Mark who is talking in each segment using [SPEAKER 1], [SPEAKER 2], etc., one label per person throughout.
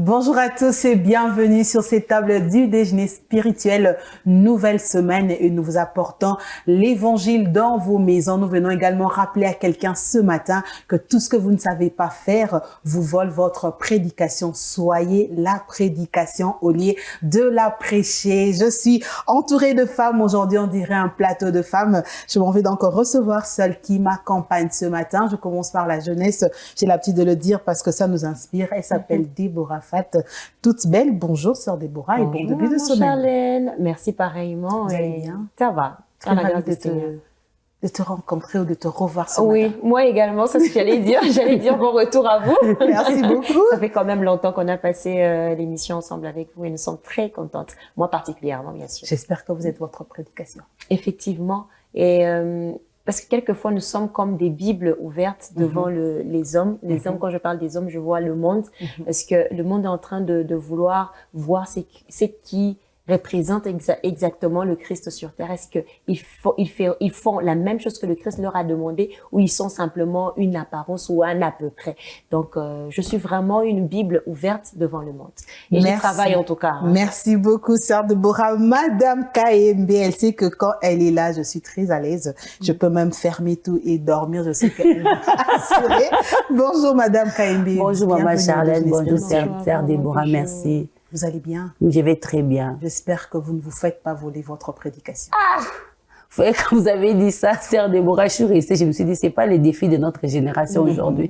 [SPEAKER 1] Bonjour à tous et bienvenue sur cette table du déjeuner spirituel. Nouvelle semaine et nous vous apportons l'évangile dans vos maisons. Nous venons également rappeler à quelqu'un ce matin que tout ce que vous ne savez pas faire vous vole votre prédication. Soyez la prédication au lieu de la prêcher. Je suis entourée de femmes. Aujourd'hui, on dirait un plateau de femmes. Je m'en vais donc recevoir celle qui m'accompagne ce matin. Je commence par la jeunesse. J'ai l'habitude de le dire parce que ça nous inspire. Elle s'appelle Déborah Fat, toute belle. Bonjour, sœur Déborah,
[SPEAKER 2] bonjour,
[SPEAKER 1] et bon début de semaine.
[SPEAKER 2] Charlène. Merci pareillement.
[SPEAKER 1] Vous allez bien?
[SPEAKER 2] Ça va.
[SPEAKER 1] Très ravie de te rencontrer ou de te revoir ce matin.
[SPEAKER 2] Oui, moi également, c'est ce que j'allais dire. J'allais dire bon retour à vous.
[SPEAKER 1] Merci beaucoup.
[SPEAKER 2] Ça fait quand même longtemps qu'on a passé l'émission ensemble avec vous et nous sommes très contentes. Moi particulièrement, bien sûr.
[SPEAKER 1] J'espère que vous êtes votre prédication.
[SPEAKER 2] Effectivement. Et parce que quelquefois, nous sommes comme des bibles ouvertes devant les hommes. Les hommes, quand je parle des hommes, je vois le monde. Parce que le monde est en train de vouloir voir ce qui représente exactement le Christ sur terre. Est-ce qu'ils font la même chose que le Christ leur a demandé ou ils sont simplement une apparence ou un à peu près? Donc, je suis vraiment une Bible ouverte devant le monde. Et je travaille en tout cas. Hein.
[SPEAKER 1] Merci beaucoup, sœur Déborah. Madame KMB, elle sait que quand elle est là, je suis très à l'aise. Je peux même fermer tout et dormir. Je sais qu'elle va assurer. Bonjour, Madame KMB.
[SPEAKER 3] Bonjour, Maman Charlène. Bonjour, sœur Déborah. Merci.
[SPEAKER 1] Vous allez bien?
[SPEAKER 3] Je vais très bien.
[SPEAKER 1] J'espère que vous ne vous faites pas voler votre prédication.
[SPEAKER 3] Quand vous avez dit ça, sœur Déborah, je suis restée, je me suis dit, c'est pas les défis de notre génération aujourd'hui.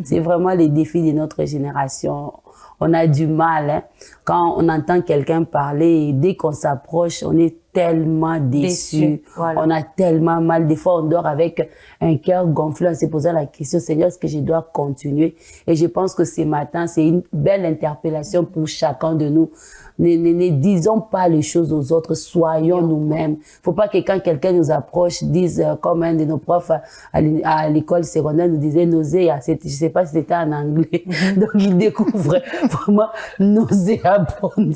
[SPEAKER 3] C'est vraiment les défis de notre génération. On a du mal, hein. Quand on entend quelqu'un parler, dès qu'on s'approche, on est tellement déçu. Voilà. On a tellement mal. Des fois, on dort avec un cœur gonflé. On s'est posé la question, Seigneur, est-ce que je dois continuer? Et je pense que ce matin, c'est une belle interpellation pour chacun de nous. Ne disons pas les choses aux autres, soyons nous-mêmes. Faut pas que quand quelqu'un nous approche, dise, comme un de nos profs à l'école secondaire nous disait nausée, je sais pas si c'était en anglais. Donc, il découvrait vraiment nauséabonde.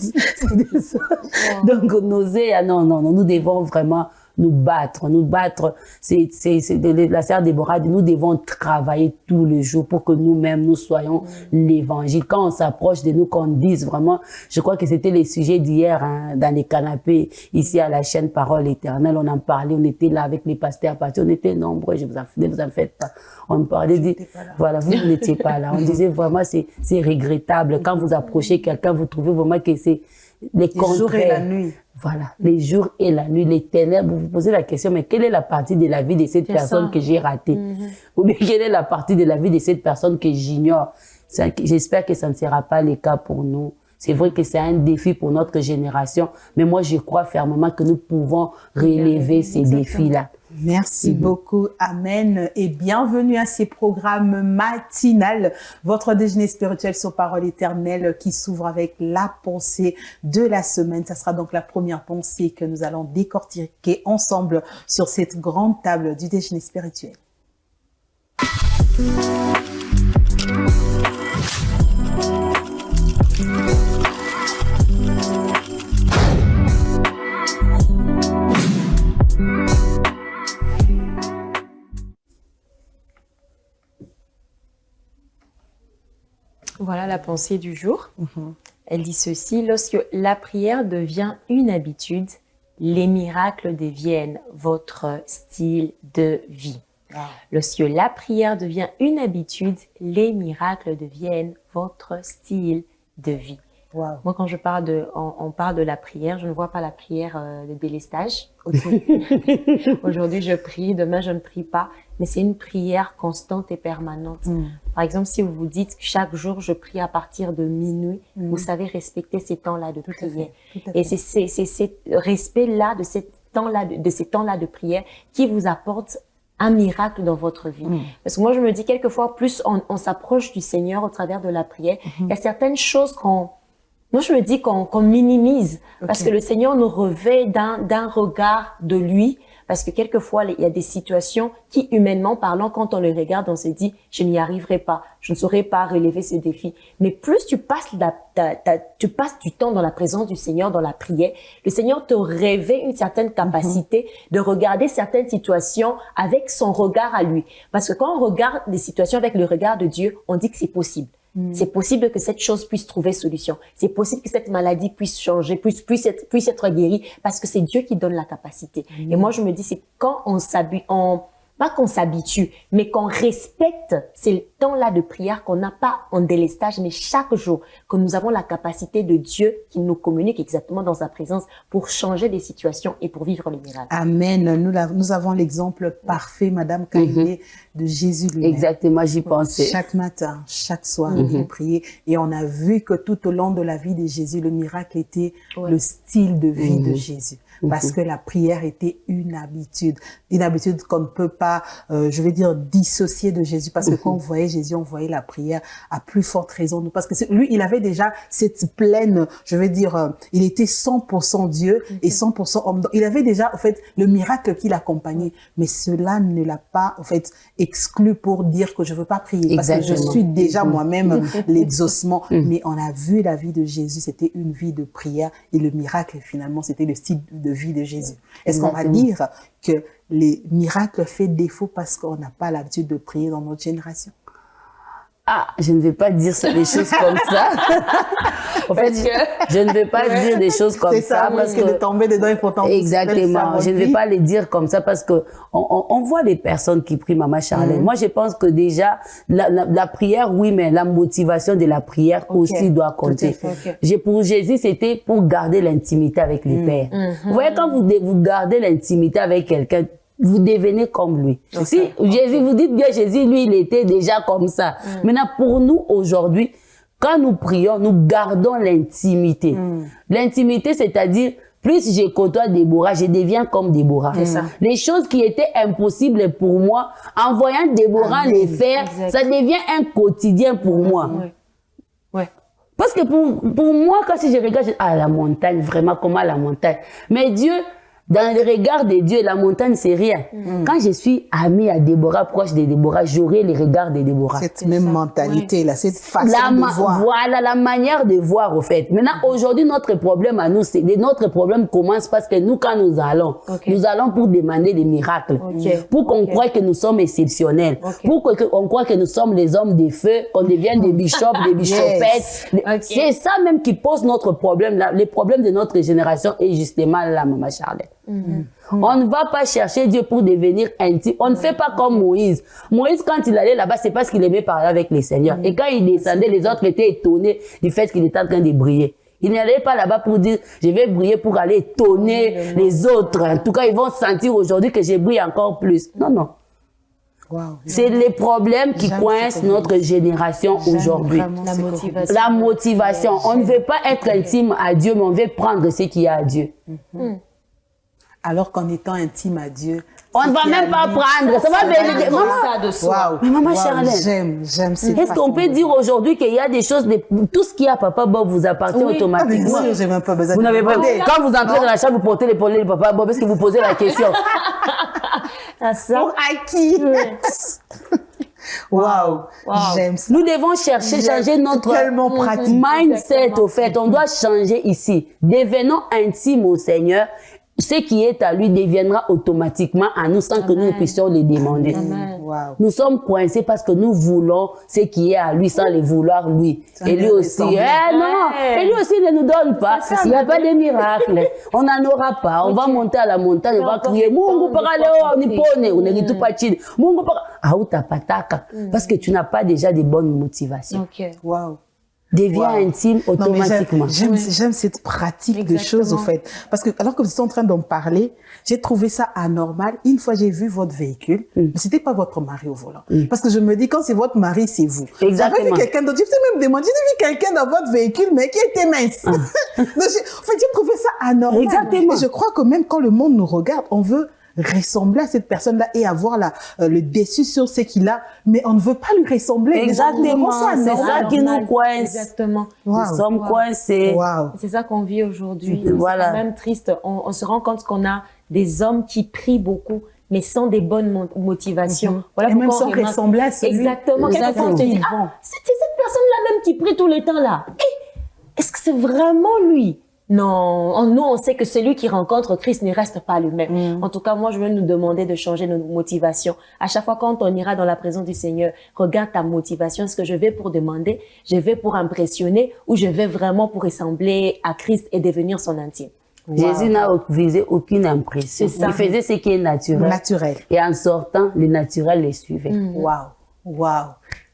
[SPEAKER 3] Donc, nausée, non, nous devons vraiment nous battre. C'est la sœur Déborah dit, nous devons travailler tous les jours pour que nous-mêmes, nous soyons l'évangile. Quand on s'approche de nous, qu'on dise vraiment, je crois que c'était les sujets d'hier, hein, dans les canapés, ici à la chaîne Parole Éternelle, on en parlait, on était là avec les pasteurs, on était nombreux, ne vous en faites pas. On parlait, voilà, vous n'étiez pas là. On disait vraiment, c'est regrettable. Quand vous approchez quelqu'un, vous trouvez vraiment que c'est les
[SPEAKER 1] jours et la nuit.
[SPEAKER 3] Voilà, les jours et la nuit, les ténèbres. Vous vous posez la question, mais quelle est la partie de la vie de cette personne que j'ai ratée? Ou bien quelle est la partie de la vie de cette personne que j'ignore? J'espère que ça ne sera pas le cas pour nous. C'est vrai que c'est un défi pour notre génération, mais moi je crois fermement que nous pouvons relever ces défis-là.
[SPEAKER 1] Merci beaucoup, amen, et bienvenue à ces programmes matinales, votre déjeuner spirituel sur Parole Éternelle qui s'ouvre avec la pensée de la semaine. Ça sera donc la première pensée que nous allons décortiquer ensemble sur cette grande table du déjeuner spirituel.
[SPEAKER 2] Voilà la pensée du jour. Elle dit ceci: lorsque la prière devient une habitude, les miracles deviennent votre style de vie. Lorsque la prière devient une habitude, les miracles deviennent votre style de vie. Moi, quand on parle de la prière, je ne vois pas la prière de délestage. Aujourd'hui, je prie, demain, je ne prie pas. Mais c'est une prière constante et permanente. Par exemple, si vous vous dites que chaque jour, je prie à partir de minuit, vous savez respecter ces temps-là de prière. Et c'est ce respect-là de ces temps-là de prière qui vous apporte un miracle dans votre vie. Parce que moi, je me dis quelquefois, plus on s'approche du Seigneur au travers de la prière, il y a certaines choses moi, je me dis qu'on minimise parce que le Seigneur nous revêt d'un regard de lui. Parce que quelquefois, il y a des situations qui, humainement parlant, quand on les regarde, on se dit, je n'y arriverai pas, je ne saurais pas relever ce défi. Mais plus tu passes du temps dans la présence du Seigneur, dans la prière, le Seigneur te révèle une certaine capacité de regarder certaines situations avec son regard à lui. Parce que quand on regarde des situations avec le regard de Dieu, on dit que c'est possible. C'est possible que cette chose puisse trouver solution. C'est possible que cette maladie puisse changer, puisse être guérie, parce que c'est Dieu qui donne la capacité. Et moi, je me dis, c'est quand pas qu'on s'habitue, mais qu'on respecte ces temps-là de prière qu'on n'a pas en délestage, mais chaque jour, que nous avons la capacité de Dieu qui nous communique exactement dans sa présence pour changer des situations et pour vivre les miracles.
[SPEAKER 1] Amen. Nous avons l'exemple parfait, Madame Kaïné, de Jésus lui-même.
[SPEAKER 3] Exactement, j'y pensais.
[SPEAKER 1] Chaque matin, chaque soir, il priait. Et on a vu que tout au long de la vie de Jésus, le miracle était le style de vie de Jésus. Parce que la prière était une habitude qu'on ne peut pas, je vais dire, dissocier de Jésus. Parce que quand on voyait Jésus, on voyait la prière à plus forte raison. Parce que lui, il avait déjà cette pleine, je vais dire, il était 100% Dieu et 100% homme. Il avait déjà, en fait, le miracle qui l'accompagnait. Mais cela ne l'a pas, en fait, exclu pour dire que je veux pas prier. Parce que je suis déjà moi-même l'exaucement. Mais on a vu la vie de Jésus, c'était une vie de prière. Et le miracle, finalement, c'était le style de vie de Jésus. Est-ce qu'on va dire que les miracles font défaut parce qu'on n'a pas l'habitude de prier dans notre génération?
[SPEAKER 3] Ah, je ne vais pas dire ça, des choses comme ça. En fait, je ne vais pas dire des choses comme ça
[SPEAKER 1] parce que de tomber dedans, il faut tomber.
[SPEAKER 3] Exactement. Je ne vais pas les dire comme ça parce que on voit les personnes qui prient, Maman Charlène. Moi, je pense que déjà, la prière, oui, mais la motivation de la prière aussi doit compter. Pour Jésus, c'était pour garder l'intimité avec les pères. Vous voyez, quand vous gardez l'intimité avec quelqu'un, vous devenez comme lui. Si Jésus, vous dites bien Jésus, lui, il était déjà comme ça. Maintenant, pour nous, aujourd'hui, quand nous prions, nous gardons l'intimité. L'intimité, c'est-à-dire, plus je côtoie Déborah, je deviens comme Déborah. Les choses qui étaient impossibles pour moi, en voyant Déborah les faire, ça devient un quotidien pour moi. Parce que pour moi, quand si je regarde, la montagne, vraiment, comment la montagne. Mais Dieu, dans le regard de Dieu, la montagne, c'est rien. Quand je suis amie à Déborah, proche de Déborah, j'aurai les regards de Déborah.
[SPEAKER 1] Cette même mentalité-là, cette façon de voir.
[SPEAKER 3] Voilà, la manière de voir, au fait. Maintenant, aujourd'hui, notre problème à nous, c'est notre problème commence parce que nous, quand nous allons pour demander des miracles. Pour qu'on croie que nous sommes exceptionnels. Pour qu'on croie que nous sommes les hommes des feux, qu'on devienne des bishops, des bishopettes. C'est ça même qui pose notre problème, là. Les problèmes de notre génération est justement là, Maman Charlène. On ne va pas chercher Dieu pour devenir intime. On ne fait pas comme Moïse. Moïse, quand il allait là-bas, c'est parce qu'il aimait parler avec les seigneurs. Et quand il descendait, les autres étaient étonnés du fait qu'il était en train de briller. Il n'allait pas là-bas pour dire, je vais briller pour aller étonner les autres. En tout cas, ils vont sentir aujourd'hui que je brille encore plus. Non, non. C'est les problèmes qui coincent notre génération aujourd'hui. La motivation. On ne veut pas être intime à Dieu, mais on veut prendre ce qu'il y a à Dieu.
[SPEAKER 1] Alors qu'en étant intime à Dieu,
[SPEAKER 3] on ne va même pas prendre. Ça va venir. Maman, mais Maman Charlène,
[SPEAKER 1] j'aime cette
[SPEAKER 3] est-ce qu'on peut dire aujourd'hui qu'il y a des choses, tout ce qu'il y a, Papa Bob vous appartient automatiquement?
[SPEAKER 1] Bien sûr, j'ai même pas besoin
[SPEAKER 3] vous n'avez pas. Quand vous entrez dans la chambre, vous portez l'épaule de Papa Bob, est-ce que vous posez la question?
[SPEAKER 1] Pour à qui? Waouh, j'aime ça.
[SPEAKER 3] Nous devons changer notre mindset, au fait. On doit changer ici. Devenons intimes au Seigneur. Ce qui est à lui deviendra automatiquement à nous sans que nous puissions le demander. Nous sommes coincés parce que nous voulons ce qui est à lui sans le vouloir lui. Et lui aussi, non, et lui aussi ne nous donne pas. Il n'y a pas de miracle. On n'en aura pas. On va monter à la montagne, on va crier, Mungu paraleo, nipone, on ne tout pas chine. Mungu pataka. Parce que tu n'as pas déjà de bonnes motivations. Devient intime automatiquement.
[SPEAKER 1] J'aime cette pratique de choses, au fait. Parce que, alors que vous êtes en train d'en parler, j'ai trouvé ça anormal. Une fois, j'ai vu votre véhicule, mais c'était pas votre mari au volant. Parce que je me dis, quand c'est votre mari, c'est vous.
[SPEAKER 3] Exactement.
[SPEAKER 1] J'avais vu quelqu'un d'autre. Je me suis même demandé, j'ai vu quelqu'un dans votre véhicule, mais qui était mince. Donc, en fait, j'ai trouvé ça anormal.
[SPEAKER 3] Exactement.
[SPEAKER 1] Et je crois que même quand le monde nous regarde, on veut ressembler à cette personne-là et avoir le dessus sur ce qu'il a, mais on ne veut pas lui ressembler.
[SPEAKER 3] Exactement, c'est ça qui nous coince.
[SPEAKER 2] Exactement.
[SPEAKER 3] Nous sommes coincés.
[SPEAKER 2] C'est ça qu'on vit aujourd'hui. C'est quand même triste. On se rend compte qu'on a des hommes qui prient beaucoup, mais sans des bonnes motivations.
[SPEAKER 1] Voilà, et même sans ressembler à celui.
[SPEAKER 2] Exactement. Quelquefois, on se dit, c'est cette personne-là même qui prie tout le temps là. Est-ce que c'est vraiment lui? Non, nous, on sait que celui qui rencontre Christ ne reste pas lui-même. En tout cas, moi, je veux nous demander de changer nos motivations. À chaque fois, quand on ira dans la présence du Seigneur, regarde ta motivation. Est-ce que je vais pour demander, je vais pour impressionner ou je vais vraiment pour ressembler à Christ et devenir son intime?
[SPEAKER 3] Wow. Jésus n'a visé aucune impression. Il faisait ce qui est naturel. Et en sortant, le naturel les suivait.
[SPEAKER 1] Waouh, waouh.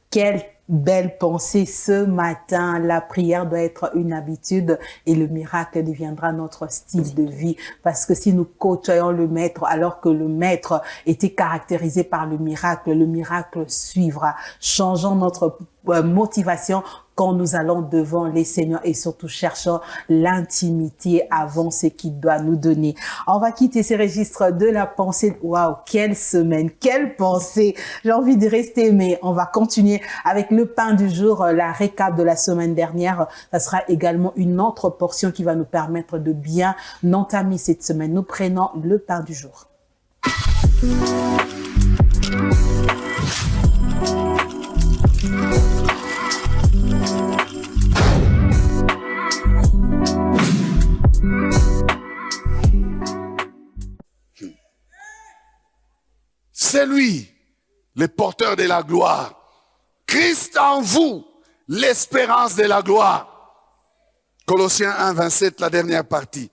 [SPEAKER 1] Quelle belle pensée ce matin. La prière doit être une habitude et le miracle deviendra notre style de vie. Parce que si nous côtoyons le Maître alors que le Maître était caractérisé par le miracle suivra. Changeons notre motivation quand nous allons devant les seigneurs et surtout cherchons l'intimité avant ce qu'il doit nous donner. On va quitter ces registres de la pensée. Waouh, quelle semaine, quelle pensée. J'ai envie de rester, mais on va continuer avec le pain du jour, la récap de la semaine dernière. Ça sera également une autre portion qui va nous permettre de bien entamer cette semaine. Nous prenons le pain du jour.
[SPEAKER 4] C'est lui, le porteur de la gloire. Christ en vous, l'espérance de la gloire. Colossiens 1, 27, la dernière partie.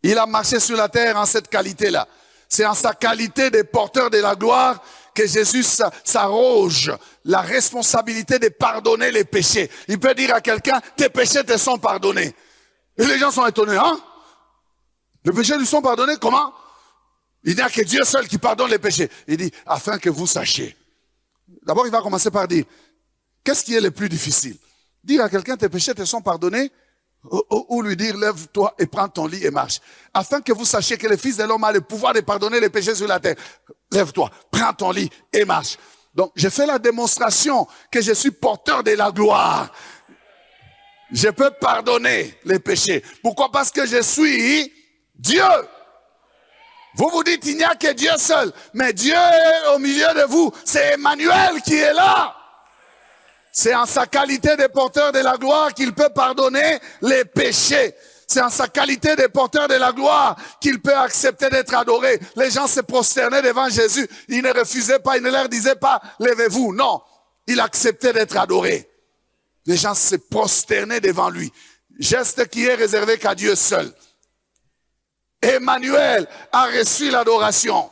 [SPEAKER 4] Il a marché sur la terre en cette qualité-là. C'est en sa qualité de porteur de la gloire que Jésus s'arroge la responsabilité de pardonner les péchés. Il peut dire à quelqu'un, tes péchés te sont pardonnés. Et les gens sont étonnés, hein? Les péchés lui sont pardonnés, comment? Il n'y a que Dieu seul qui pardonne les péchés. Il dit, afin que vous sachiez. D'abord, il va commencer par dire, qu'est-ce qui est le plus difficile? Dire à quelqu'un, tes péchés te sont pardonnés, ou lui dire, lève-toi et prends ton lit et marche. Afin que vous sachiez que le Fils de l'homme a le pouvoir de pardonner les péchés sur la terre. Lève-toi, prends ton lit et marche. Donc, j'ai fait la démonstration que je suis porteur de la gloire. Je peux pardonner les péchés. Pourquoi? Parce que je suis Dieu. Vous vous dites, il n'y a que Dieu seul. Mais Dieu est au milieu de vous. C'est Emmanuel qui est là. C'est en sa qualité de porteur de la gloire qu'il peut pardonner les péchés. C'est en sa qualité de porteur de la gloire qu'il peut accepter d'être adoré. Les gens se prosternaient devant Jésus. Il ne refusait pas, il ne leur disait pas, levez-vous. Non, il acceptait d'être adoré. Les gens se prosternaient devant lui. Geste qui est réservé qu'à Dieu seul. Emmanuel a reçu l'adoration.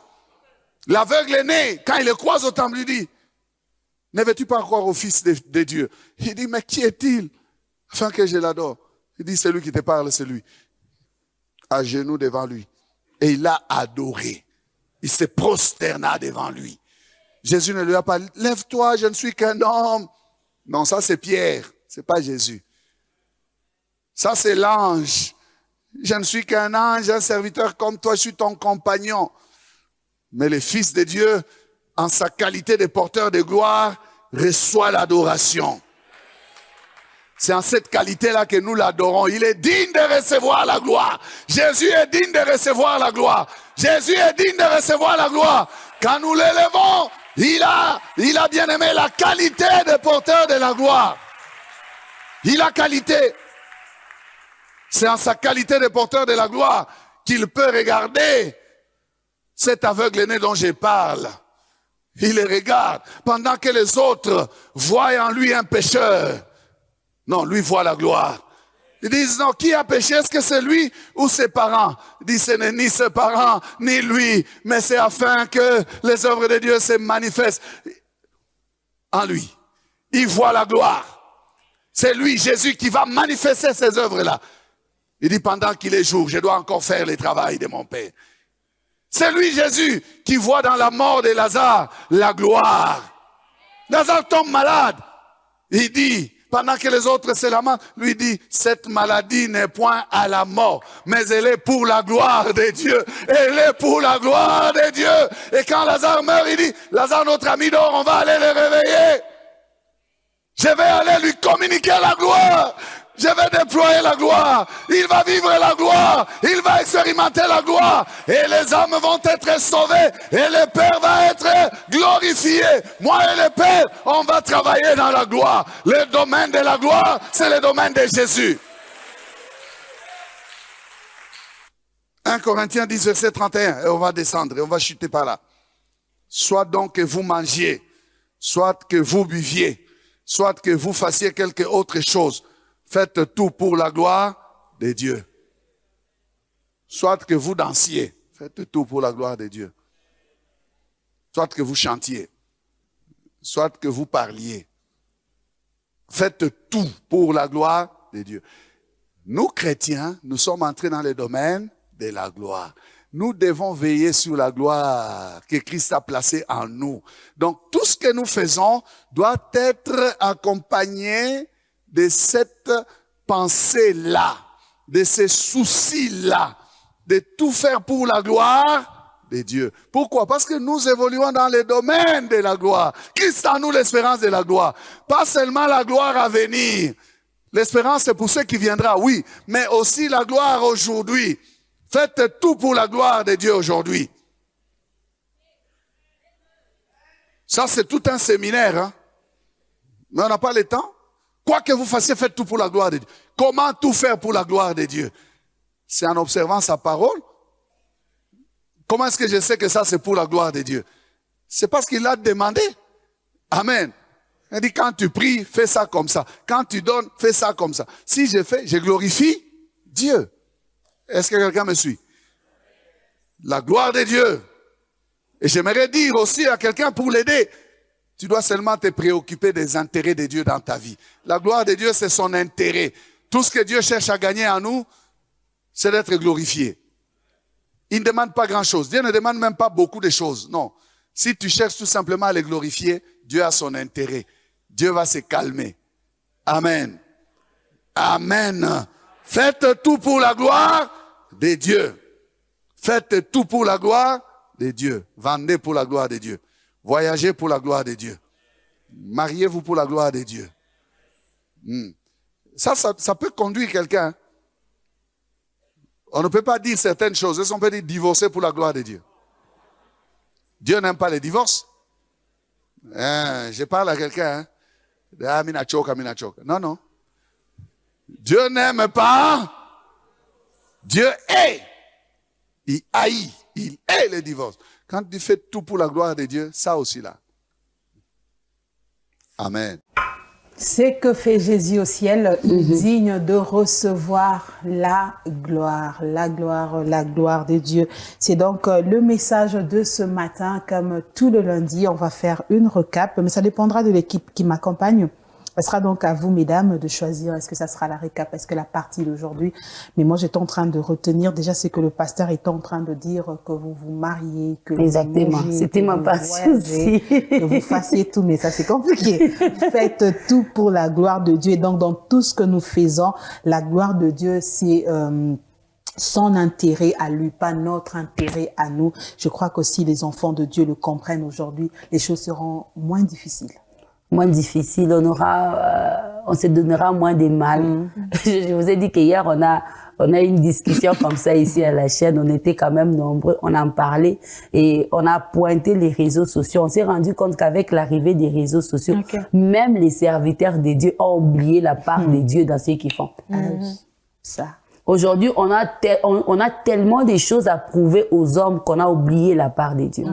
[SPEAKER 4] L'aveugle est né, quand il le croise au temple, lui dit, ne veux-tu pas croire au Fils de Dieu? Il dit, mais qui est-il? Afin que je l'adore. Il dit, c'est lui qui te parle, c'est lui. À genoux devant lui. Et il l'a adoré. Il se prosterna devant lui. Jésus ne lui a pas dit, lève-toi, je ne suis qu'un homme. Non, ça c'est Pierre, c'est pas Jésus. Ça c'est l'ange. Je ne suis qu'un ange, un serviteur comme toi, je suis ton compagnon. Mais le Fils de Dieu, en sa qualité de porteur de gloire, reçoit l'adoration. C'est en cette qualité-là que nous l'adorons. Il est digne de recevoir la gloire. Jésus est digne de recevoir la gloire. Jésus est digne de recevoir la gloire. Quand nous l'élevons, il a bien aimé la qualité de porteur de la gloire. Il a qualité. C'est en sa qualité de porteur de la gloire qu'il peut regarder cet aveugle né dont je parle. Il le regarde pendant que les autres voient en lui un pécheur. Non, lui voit la gloire. Ils disent, non, qui a péché? Est-ce que c'est lui ou ses parents? Ils disent, ce n'est ni ses parents, ni lui, mais c'est afin que les œuvres de Dieu se manifestent en lui. Il voit la gloire. C'est lui, Jésus, qui va manifester ces œuvres-là. Il dit, pendant qu'il est jour, je dois encore faire le travail de mon Père. C'est lui, Jésus, qui voit dans la mort de Lazare la gloire. Lazare tombe malade. Il dit, pendant que les autres se lamentent, lui dit, cette maladie n'est point à la mort, mais elle est pour la gloire de Dieu. Elle est pour la gloire de Dieu. Et quand Lazare meurt, il dit, Lazare, notre ami dort, on va aller le réveiller. Je vais aller lui communiquer la gloire. Je vais déployer la gloire. Il va vivre la gloire. Il va expérimenter la gloire. Et les âmes vont être sauvées. Et le Père va être glorifié. Moi et le Père, on va travailler dans la gloire. Le domaine de la gloire, c'est le domaine de Jésus. 1 Corinthiens 10, verset 31. Et on va descendre et on va chuter par là. Soit donc que vous mangiez, soit que vous buviez, soit que vous fassiez quelque autre chose. Faites tout pour la gloire de Dieu. Soit que vous dansiez. Faites tout pour la gloire de Dieu. Soit que vous chantiez. Soit que vous parliez. Faites tout pour la gloire de Dieu. Nous, chrétiens, nous sommes entrés dans le domaine de la gloire. Nous devons veiller sur la gloire que Christ a placée en nous. Donc, tout ce que nous faisons doit être accompagné de cette pensée-là, de ces soucis-là, de tout faire pour la gloire de Dieu. Pourquoi? Parce que nous évoluons dans le domaine de la gloire. Christ en nous l'espérance de la gloire. Pas seulement la gloire à venir. L'espérance, c'est pour ceux qui viendra, oui, mais aussi la gloire aujourd'hui. Faites tout pour la gloire de Dieu aujourd'hui. Ça, c'est tout un séminaire, hein? Mais on n'a pas le temps. Quoi que vous fassiez, faites tout pour la gloire de Dieu. Comment tout faire pour la gloire de Dieu? C'est en observant sa parole. Comment est-ce que je sais que ça, c'est pour la gloire de Dieu? C'est parce qu'il l'a demandé. Amen. Il dit, quand tu pries, fais ça comme ça. Quand tu donnes, fais ça comme ça. Si je fais, je glorifie Dieu. Est-ce que quelqu'un me suit? La gloire de Dieu. Et j'aimerais dire aussi à quelqu'un pour l'aider, tu dois seulement te préoccuper des intérêts de Dieu dans ta vie. La gloire de Dieu, c'est son intérêt. Tout ce que Dieu cherche à gagner en nous, c'est d'être glorifié. Il ne demande pas grand-chose. Dieu ne demande même pas beaucoup de choses. Non. Si tu cherches tout simplement à le glorifier, Dieu a son intérêt. Dieu va se calmer. Amen. Amen. Faites tout pour la gloire de Dieu. Faites tout pour la gloire de Dieu. Vendez pour la gloire de Dieu. Voyagez pour la gloire de Dieu. Mariez-vous pour la gloire de Dieu. Ça peut conduire quelqu'un. On ne peut pas dire certaines choses. Est-ce qu'on peut dire divorcer pour la gloire de Dieu? Dieu n'aime pas les divorces. Je parle à quelqu'un. Non, non. Dieu n'aime pas. Dieu hait. Il haït. Il hait le divorce. Quand tu fais tout pour la gloire de Dieu, ça aussi là. Amen.
[SPEAKER 1] C'est que fait Jésus au ciel, digne de recevoir la gloire de Dieu. C'est donc le message de ce matin. Comme tout le lundi, on va faire une récap, mais ça dépendra de l'équipe qui m'accompagne. Ce sera donc à vous, mesdames, de choisir est-ce que ça sera la récap, est-ce que la partie d'aujourd'hui. Mais moi, j'étais en train de retenir déjà ce que le pasteur est en train de dire, que vous vous mariez, que
[SPEAKER 3] exactement.
[SPEAKER 1] vous mangez,
[SPEAKER 3] c'était ma partie aussi.
[SPEAKER 1] Que vous fassiez tout, mais ça c'est compliqué. Faites tout pour la gloire de Dieu. Et donc, dans tout ce que nous faisons, la gloire de Dieu, c'est son intérêt à lui, pas notre intérêt à nous. Je crois qu'aussi les enfants de Dieu le comprennent aujourd'hui. Les choses seront moins difficiles.
[SPEAKER 3] Moins difficile, on se donnera moins de mal. Je vous ai dit qu'hier, on a une discussion comme ça ici à la chaîne, on était quand même nombreux, on en parlait et on a pointé les réseaux sociaux. On s'est rendu compte qu'avec l'arrivée des réseaux sociaux, même les serviteurs de Dieu ont oublié la part de Dieu dans ce qu'ils font.
[SPEAKER 1] Ça.
[SPEAKER 3] Aujourd'hui, on a tellement de choses à prouver aux hommes qu'on a oublié la part de Dieu.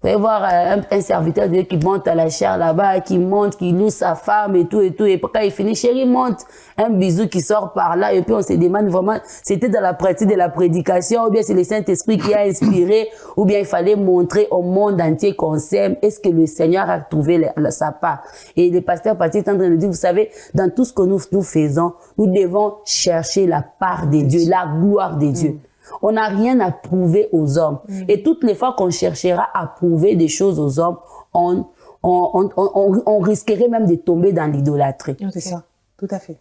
[SPEAKER 3] Vous pouvez voir un serviteur de Dieu qui monte à la chaire là-bas, qui monte, qui loue sa femme et tout. Et quand il finit, chérie, monte. Un bisou qui sort par là. Et puis on se demande vraiment, c'était dans la pratique de la prédication, ou bien c'est le Saint-Esprit qui a inspiré, ou bien il fallait montrer au monde entier qu'on s'aime. Est-ce que le Seigneur a trouvé sa part? Et le pasteur Patrick est en train de dire, vous savez, dans tout ce que nous faisons, nous devons chercher la part de Dieu, la gloire de Dieu. On n'a rien à prouver aux hommes. Et toutes les fois qu'on cherchera à prouver des choses aux hommes, on risquerait même de tomber dans l'idolâtrie.
[SPEAKER 1] C'est ça, tout à fait.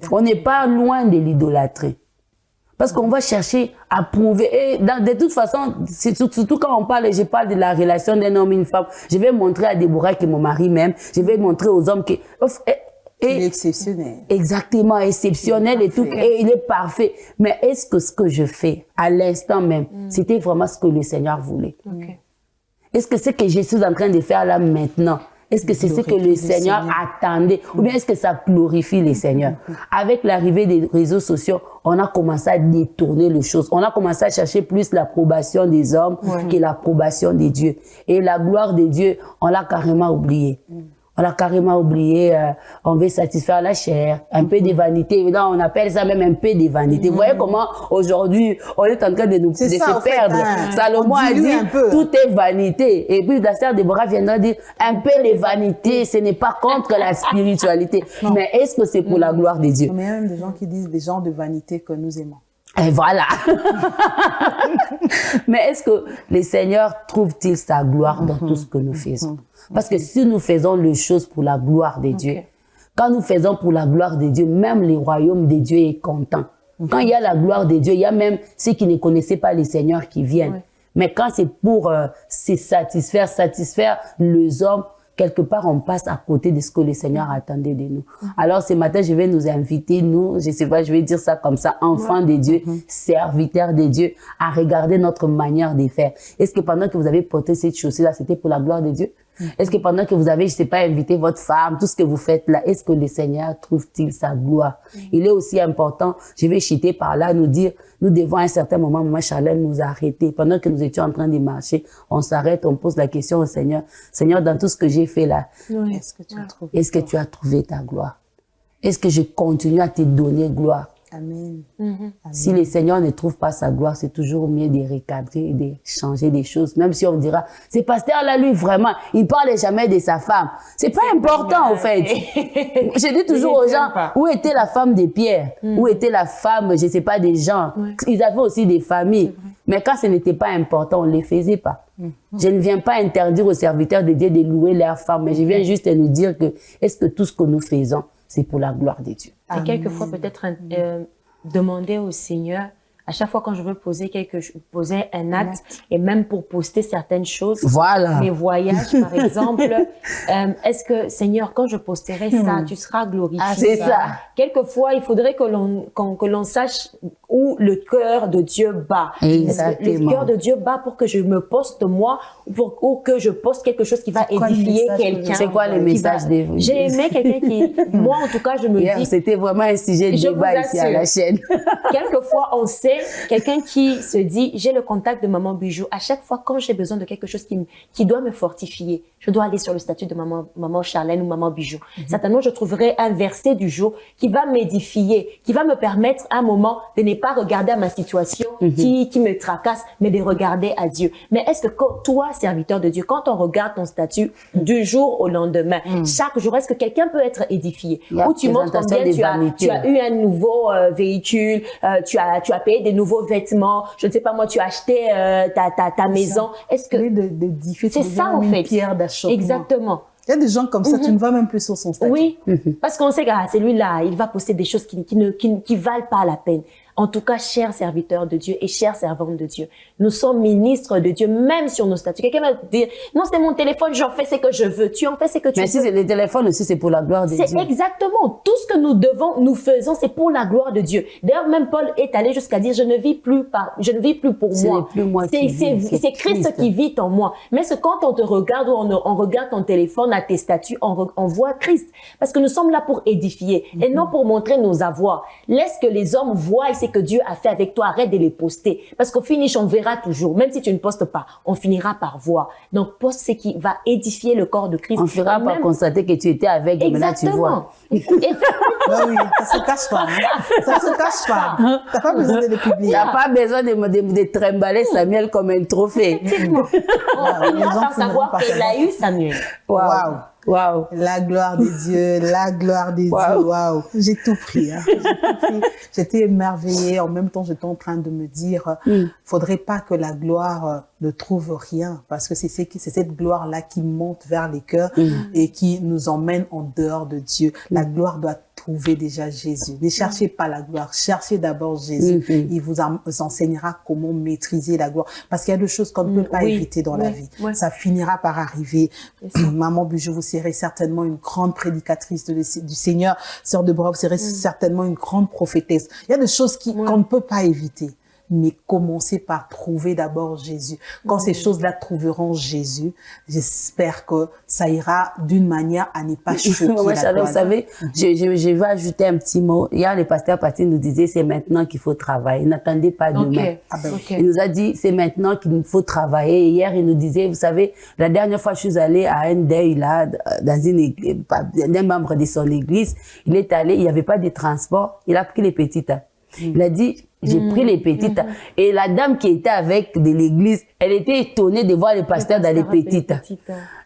[SPEAKER 3] On n'est pas loin de l'idolâtrie. Parce qu'on va chercher à prouver. Et de toute façon, surtout quand je parle de la relation d'un homme et une femme, je vais montrer à Déborah que mon mari m'aime. Je vais montrer aux hommes que...
[SPEAKER 1] Il est exceptionnel.
[SPEAKER 3] Exactement, exceptionnel et tout, et il est parfait. Mais est-ce que ce que je fais à l'instant même, c'était vraiment ce que le Seigneur voulait? Est-ce que ce que je suis en train de faire là maintenant, est-ce que c'est ce que le Seigneur attendait? Ou bien est-ce que ça glorifie le Seigneur? Avec l'arrivée des réseaux sociaux, on a commencé à détourner les choses. On a commencé à chercher plus l'approbation des hommes que l'approbation des dieux. Et la gloire des dieux, on l'a carrément oubliée. On l'a carrément oublié, on veut satisfaire la chair, un peu de vanité. Là, on appelle ça même un peu de vanité. Vous voyez comment aujourd'hui, on est en train de se perdre. Salomon a dit, tout est vanité. Et puis, la sœur Déborah viendra dire, un peu de vanité, ce n'est pas contre la spiritualité. Mais est-ce que c'est pour la gloire de Dieu?
[SPEAKER 1] Mais il y a même des gens qui disent des gens de vanité que nous aimons.
[SPEAKER 3] Et voilà. Mais est-ce que le Seigneur trouve-t-il sa gloire dans tout ce que nous faisons? Parce que si nous faisons les choses pour la gloire de Dieu, quand nous faisons pour la gloire de Dieu, même le royaume de Dieu est content. Quand il y a la gloire de Dieu, il y a même ceux qui ne connaissaient pas le Seigneur qui viennent. Mais quand c'est pour se satisfaire les hommes, quelque part, on passe à côté de ce que le Seigneur attendait de nous. Alors, ce matin, je vais nous inviter, nous, je sais pas, je vais dire ça comme ça, enfants de Dieu, serviteurs de Dieu, à regarder notre manière de faire. Est-ce que pendant que vous avez porté cette chaussure-là, c'était pour la gloire de Dieu? Est-ce que pendant que vous avez, je sais pas, invité votre femme, tout ce que vous faites là, est-ce que le Seigneur trouve-t-il sa gloire? Il est aussi important, je vais chuter par là, nous dire, nous devons à un certain moment, Maman Charlène nous arrêter. Pendant que nous étions en train de marcher, on s'arrête, on pose la question au Seigneur. Seigneur, dans tout ce que j'ai fait là, est-ce que tu as trouvé ta gloire? Est-ce que je continue à te donner gloire?
[SPEAKER 1] Amen.
[SPEAKER 3] Si le Seigneur ne trouve pas sa gloire, c'est toujours mieux de recadrer et de changer des choses. Même si on dira, ce pasteur-là, lui, vraiment, il parle jamais de sa femme. C'est pas important, en fait. Je dis toujours aux gens, où était la femme de Pierre? Où était la femme, je sais pas, des gens? Ils avaient aussi des familles. Mais quand ce n'était pas important, on ne les faisait pas. Je ne viens pas interdire aux serviteurs de Dieu de louer leurs femmes, mais je viens juste nous dire que, est-ce que tout ce que nous faisons, c'est pour la gloire de Dieu?
[SPEAKER 2] Et quelquefois, peut-être demander au Seigneur, à chaque fois quand je veux poser un acte, et même pour poster certaines choses, mes voyages par exemple, est-ce que Seigneur, quand je posterai ça, tu seras glorifié?
[SPEAKER 3] C'est ça.
[SPEAKER 2] Quelquefois, il faudrait que l'on sache où le cœur de Dieu bat.
[SPEAKER 3] Exactement.
[SPEAKER 2] Le cœur de Dieu bat pour que je me poste moi, ou que je poste quelque chose qui va édifier quelqu'un.
[SPEAKER 3] C'est quoi le message de vous?
[SPEAKER 2] J'ai aimé quelqu'un qui, moi en tout cas, je me dis...
[SPEAKER 3] C'était vraiment un sujet de débat ici à la chaîne.
[SPEAKER 2] Quelquefois, on sait, quelqu'un qui se dit, j'ai le contact de Maman Bijou. À chaque fois, quand j'ai besoin de quelque chose qui doit me fortifier, je dois aller sur le statut de Maman Charlène ou Maman Bijou. Certainement, je trouverai un verset du jour qui va m'édifier, qui va me permettre à un moment de ne pas regarder à ma situation qui me tracasse, mais de regarder à Dieu. Mais est-ce que toi, serviteur de Dieu, quand on regarde ton statut du jour au lendemain, chaque jour, est-ce que quelqu'un peut être édifié? Ou tu montres combien tu as eu un nouveau véhicule, tu as payé des nouveaux vêtements, je ne sais pas moi, tu as acheté ta maison. Est-ce que
[SPEAKER 1] c'est ça en fait, pierre d'achoppement.
[SPEAKER 2] Exactement.
[SPEAKER 1] Il y a des gens comme ça, tu ne vas même plus sur son statut.
[SPEAKER 2] Oui, parce qu'on sait que celui-là, il va poster des choses qui valent pas la peine. En tout cas, chers serviteurs de Dieu et chers servantes de Dieu, nous sommes ministres de Dieu, même sur nos statuts. Quelqu'un va dire, non, c'est mon téléphone, j'en fais ce que je veux. Tu en fais ce que tu veux.
[SPEAKER 3] Mais si c'est le téléphone aussi, c'est pour la gloire de Dieu.
[SPEAKER 2] C'est exactement. Tout ce que nous faisons, c'est pour la gloire de Dieu. D'ailleurs, même Paul est allé jusqu'à dire, je ne vis plus pour moi. C'est Christ qui vit en moi. Mais quand on te regarde ou on regarde ton téléphone à tes statuts, on voit Christ. Parce que nous sommes là pour édifier et non pour montrer nos avoirs. Laisse que les hommes voient ce que Dieu a fait avec toi. Arrête de les poster. Parce qu'au finish, on verra toujours. Même si tu ne postes pas, on finira par voir. Donc, poste ce qui va édifier le corps de Christ.
[SPEAKER 3] On finira par constater que tu étais avec et maintenant tu vois.
[SPEAKER 1] Bah oui, ça se cache pas. Hein. Ça se cache pas. T'as pas besoin de le publier.
[SPEAKER 3] T'as pas besoin de trimballer Samuel comme un trophée.
[SPEAKER 2] Effectivement. On finira par savoir qu'elle a eu Samuel.
[SPEAKER 1] Waouh.
[SPEAKER 3] Waouh.
[SPEAKER 1] La gloire de Dieu, la gloire de Dieu. Waouh. J'ai tout pris. Hein. J'étais émerveillée. En même temps, j'étais en train de me dire, faudrait pas que la gloire ne trouve rien, parce que c'est cette gloire-là qui monte vers les cœurs et qui nous emmène en dehors de Dieu. La gloire doit trouvez déjà Jésus. Ne cherchez pas la gloire, cherchez d'abord Jésus. Il vous enseignera comment maîtriser la gloire. Parce qu'il y a des choses qu'on ne peut pas éviter dans la vie. Ça finira par arriver. Maman Buju, vous serez certainement une grande prédicatrice du Seigneur. Sœur Deborah, vous serez certainement une grande prophétesse. Il y a des choses qu'on ne peut pas éviter. Mais commencez par trouver d'abord Jésus. Quand ces choses-là trouveront Jésus, j'espère que ça ira d'une manière à ne pas choquer la gloire.
[SPEAKER 3] Vous savez, je vais ajouter un petit mot. Hier, le pasteur Paty nous disait, c'est maintenant qu'il faut travailler. N'attendez pas demain. Il nous a dit, c'est maintenant qu'il faut travailler. Et hier, il nous disait, vous savez, la dernière fois, je suis allée à un deuil, là, dans un membre de son église. Il est allé, il n'y avait pas de transport. Il a pris les petites. Il a dit, j'ai pris les petites. Et la dame qui était avec de l'église, elle était étonnée de voir les pasteurs dans les petites.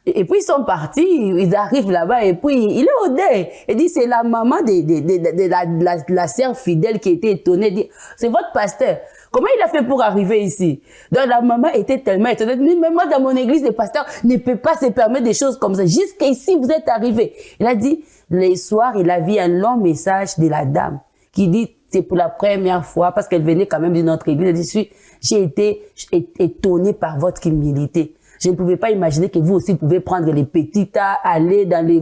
[SPEAKER 3] Et puis ils sont partis, ils arrivent là-bas et puis il est au deuil. Il dit, c'est la maman de la sœur fidèle qui était étonnée. Elle dit, c'est votre pasteur. Comment il a fait pour arriver ici? Donc la maman était tellement étonnée. Mais moi, dans mon église, le pasteur ne peut pas se permettre des choses comme ça. Jusqu'ici, vous êtes arrivé. Il a dit, le soir, il a vu un long message de la dame qui dit, c'est pour la première fois, parce qu'elle venait quand même d'une autre église. Elle dit, j'ai été étonnée par votre humilité. Je ne pouvais pas imaginer que vous aussi pouvez prendre les petites, aller dans les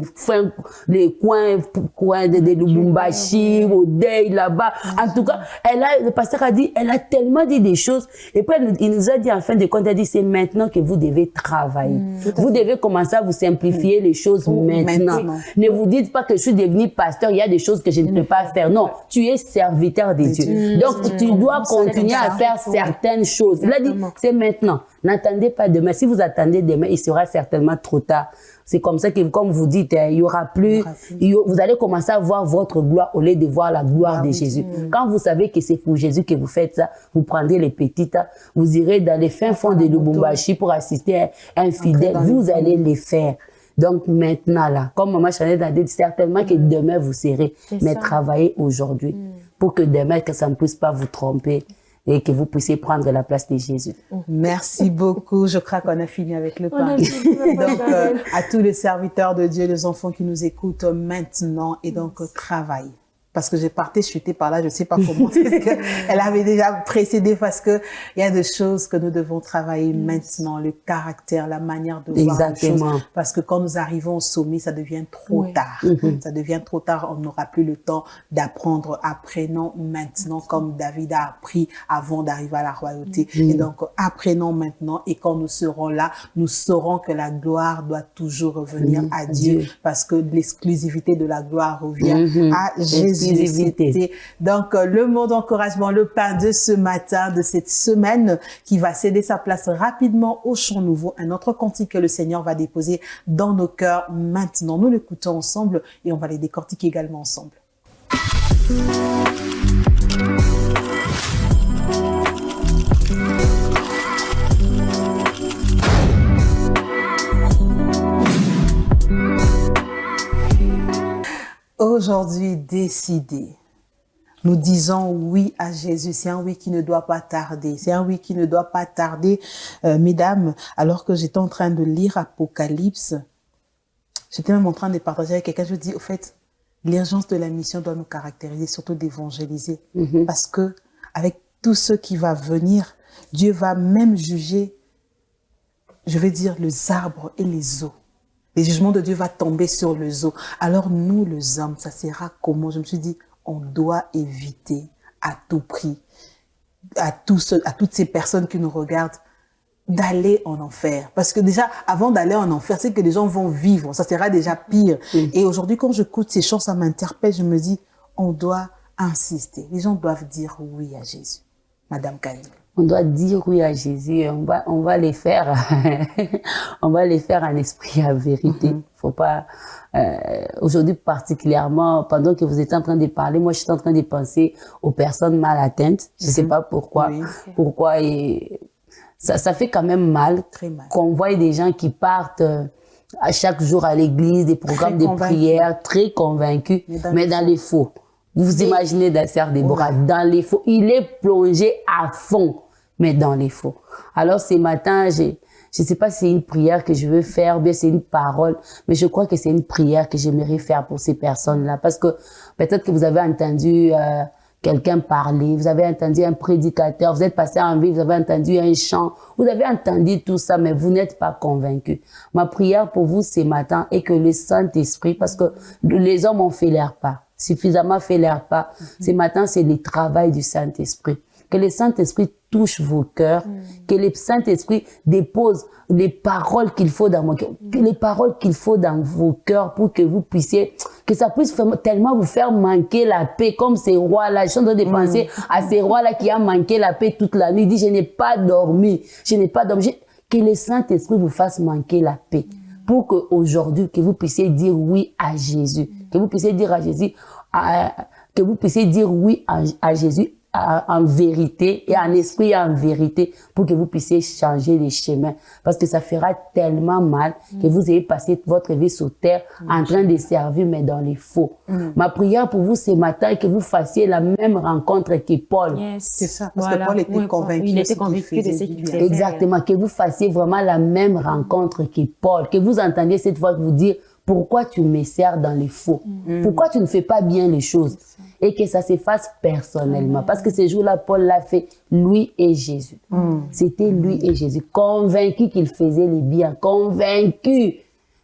[SPEAKER 3] coins de Lubumbashi, au deuil là-bas. En tout cas, le pasteur a dit, elle a tellement dit des choses. Et puis, il nous a dit, en fin de compte, elle a dit, c'est maintenant que vous devez travailler. Vous devez commencer à vous simplifier les choses maintenant. Ne vous dites pas que je suis devenu pasteur, il y a des choses que je ne peux pas faire. Non, tu es serviteur de Dieu. Donc, tu dois continuer à faire certaines choses. Il a dit, c'est maintenant. N'attendez pas demain. Si vous attendez demain, il sera certainement trop tard. C'est comme ça que, comme vous dites, il y aura plus, vous allez commencer à voir votre gloire au lieu de voir la gloire de Jésus. Quand vous savez que c'est pour Jésus que vous faites ça, vous prendrez les petites, vous irez dans les fins fonds de Lubumbashi pour assister à un fidèle, vous allez les faire. Donc maintenant là, comme Maman Chanel a dit, certainement que demain vous serez, mais travaillez aujourd'hui pour que demain, que ça ne puisse pas vous tromper. Et que vous puissiez prendre la place de Jésus.
[SPEAKER 1] Merci beaucoup. Je crois qu'on a fini avec le pain. Donc, à tous les serviteurs de Dieu, les enfants qui nous écoutent maintenant, et donc, travaillez. Parce que j'ai parté chuter par là, je ne sais pas comment. Elle avait déjà précédé parce que il y a des choses que nous devons travailler maintenant, le caractère, la manière de voir les choses. Parce que quand nous arrivons au sommet, ça devient trop tard. Ça devient trop tard, on n'aura plus le temps d'apprendre. Apprenons maintenant comme David a appris avant d'arriver à la royauté. Et donc, apprenons maintenant et quand nous serons là, nous saurons que la gloire doit toujours revenir à Dieu parce que l'exclusivité de la gloire revient à Jésus. Donc, le mot d'encouragement, le pain de ce matin, de cette semaine, qui va céder sa place rapidement au chant nouveau, un autre cantique que le Seigneur va déposer dans nos cœurs maintenant. Nous l'écoutons ensemble et on va les décortiquer également ensemble. Aujourd'hui, décidez. Nous disons oui à Jésus. C'est un oui qui ne doit pas tarder. C'est un oui qui ne doit pas tarder. Mesdames, alors que j'étais en train de lire Apocalypse, j'étais même en train de partager avec quelqu'un. Je dis, au fait, l'urgence de la mission doit nous caractériser, surtout d'évangéliser. Parce que, avec tout ce qui va venir, Dieu va même juger, je vais dire, les arbres et les eaux. Le jugement de Dieu va tomber sur les eaux. Alors nous, les hommes, ça sera comment? Je me suis dit, on doit éviter à tout prix, à toutes ces personnes qui nous regardent, d'aller en enfer. Parce que déjà, avant d'aller en enfer, c'est que les gens vont vivre. Ça sera déjà pire. Et aujourd'hui, quand j'écoute ces chants, ça m'interpelle. Je me dis, on doit insister. Les gens doivent dire oui à Jésus. Madame Karim.
[SPEAKER 3] On doit dire oui à Jésus. On va les faire. On va les faire en esprit, en vérité. Faut pas. Aujourd'hui particulièrement, pendant que vous êtes en train de parler, moi je suis en train de penser aux personnes mal atteintes. Je sais pas pourquoi. Pourquoi et ça fait quand même mal.
[SPEAKER 1] Très mal.
[SPEAKER 3] Qu'on voit des gens qui partent à chaque jour à l'église, des programmes de prière, très convaincus, mais dans les faux. Vous imaginez Sœur Deborah, dans les faux. Il est plongé à fond, mais dans les faux. Alors ce matin, Je ne sais pas si c'est une prière que je veux faire ou bien c'est une parole, mais je crois que c'est une prière que j'aimerais faire pour ces personnes-là. Parce que peut-être que vous avez entendu quelqu'un parler, vous avez entendu un prédicateur, vous êtes passé en vie, vous avez entendu un chant, vous avez entendu tout ça, mais vous n'êtes pas convaincu. Ma prière pour vous ce matin est que le Saint-Esprit, parce que les hommes ont fait leur part, suffisamment fait leur part. Ce matin, c'est le travail du Saint-Esprit. Que le Saint-Esprit touche vos cœurs, que le Saint-Esprit dépose les paroles qu'il faut dans mon cœur, les paroles qu'il faut dans vos cœurs pour que vous puissiez, que ça puisse tellement vous faire manquer la paix, comme ces rois-là. Je suis en train de penser à ces rois-là qui ont manqué la paix toute la nuit. Il dit, je n'ai pas dormi, je n'ai pas dormi. Que le Saint-Esprit vous fasse manquer la paix. Pour qu'aujourd'hui, que vous puissiez dire oui à Jésus. Que vous puissiez dire à Jésus, que vous puissiez dire oui à Jésus en vérité et en esprit et en vérité pour que vous puissiez changer les chemins. Parce que ça fera tellement mal que vous ayez passé votre vie sur terre en train de servir, mais dans les faux. Ma prière pour vous ce matin est que vous fassiez la même rencontre que Paul.
[SPEAKER 2] Yes.
[SPEAKER 1] C'est ça, parce que Paul était convaincu.
[SPEAKER 2] Il était convaincu de ce qu'il faisait.
[SPEAKER 3] Exactement, que vous fassiez vraiment la même rencontre que Paul, que vous entendiez cette fois vous dire pourquoi tu me sers dans les faux, pourquoi tu ne fais pas bien les choses, et que ça se fasse personnellement. Parce que ces jours-là, Paul l'a fait, lui et Jésus. C'était lui et Jésus, convaincu qu'il faisait les biens, convaincu.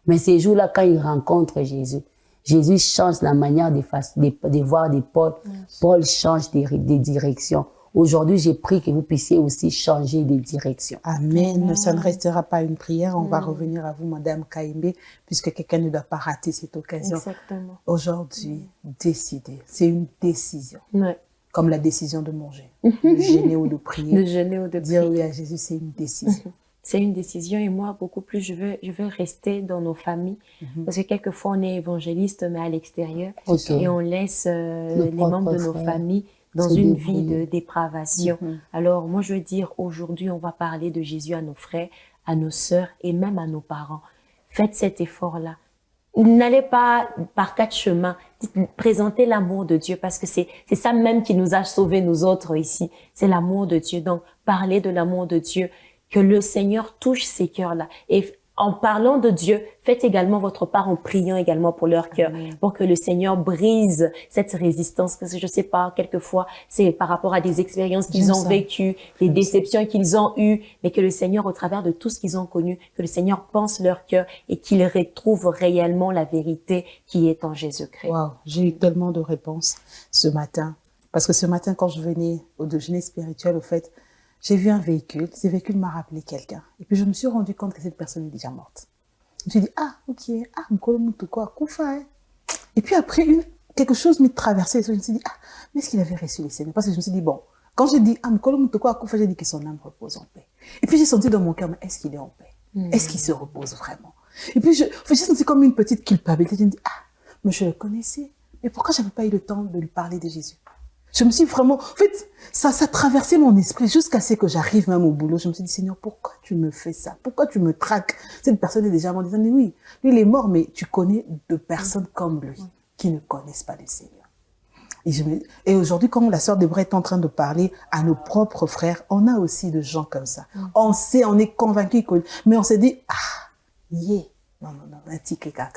[SPEAKER 3] Mais ces jours-là, quand il rencontre Jésus, Jésus change la manière de voir de Paul. Paul change de direction. Aujourd'hui, j'ai pris que vous puissiez aussi changer de direction.
[SPEAKER 1] Amen. Ça ne restera pas une prière. On va revenir à vous, Madame Kaimbe, puisque quelqu'un ne doit pas rater cette occasion.
[SPEAKER 2] Exactement.
[SPEAKER 1] Aujourd'hui, décider. C'est une décision.
[SPEAKER 2] Ouais.
[SPEAKER 1] Comme la décision de manger, de jeûner ou de prier.
[SPEAKER 2] De jeûner ou de
[SPEAKER 1] Dire
[SPEAKER 2] prier.
[SPEAKER 1] oui à Jésus, c'est une décision.
[SPEAKER 2] C'est une décision et moi, beaucoup plus, je veux rester dans nos familles. Parce que quelquefois, on est évangéliste, mais à l'extérieur.
[SPEAKER 3] Ok.
[SPEAKER 2] Et on laisse les membres de nos
[SPEAKER 3] frères
[SPEAKER 2] familles dans
[SPEAKER 3] se
[SPEAKER 2] une
[SPEAKER 3] débrouiller.
[SPEAKER 2] vie de dépravation. Alors, moi, je veux dire, aujourd'hui, on va parler de Jésus à nos frères, à nos sœurs et même à nos parents. Faites cet effort-là. N'allez pas par quatre chemins. Présentez l'amour de Dieu parce que c'est ça même qui nous a sauvés, nous autres, ici. C'est l'amour de Dieu. Donc, parlez de l'amour de Dieu. Que le Seigneur touche ces cœurs-là. Et en parlant de Dieu, faites également votre part en priant également pour leur cœur, pour que le Seigneur brise cette résistance. Parce que je sais pas, quelquefois, c'est par rapport à des expériences qu'ils ont vécues, des déceptions qu'ils ont eues, mais que le Seigneur, au travers de tout ce qu'ils ont connu, que le Seigneur pense leur cœur et qu'ils retrouvent réellement la vérité qui est en Jésus-Christ.
[SPEAKER 1] Wow, j'ai eu tellement de réponses ce matin. Parce que ce matin, quand je venais au déjeuner spirituel, au fait, j'ai vu un véhicule. Ce véhicule m'a rappelé quelqu'un. Et puis, je me suis rendu compte que cette personne est déjà morte. Je me suis dit, ah, ok, ah, Mkolo Mutuko Kufa. Et puis après, quelque chose m'est traversé. Je me suis dit, ah, mais est-ce qu'il avait reçu le Seigneur? Parce que je me suis dit, bon, quand j'ai dit, ah, Mkolo Mutuko Kufa, j'ai dit que son âme repose en paix. Et puis, j'ai senti dans mon cœur, mais est-ce qu'il est en paix? Est-ce qu'il se repose vraiment? Et puis, j'ai senti comme une petite culpabilité. Je me dis, ah, mais je le connaissais. Mais pourquoi j'avais pas eu le temps de lui parler de Jésus? Je me suis vraiment, en fait, ça traversait mon esprit jusqu'à ce que j'arrive même au boulot. Je me suis dit, Seigneur, pourquoi tu me fais ça? Pourquoi tu me traques? Cette personne est déjà morte. Mais oui, lui, il est mort, mais tu connais de personnes comme lui qui ne connaissent pas le Seigneur. Et aujourd'hui, quand la sœur Deborah est en train de parler à nos propres frères, on a aussi des gens comme ça. On sait, on est convaincu, mais on s'est dit, ah, non, un petit caca.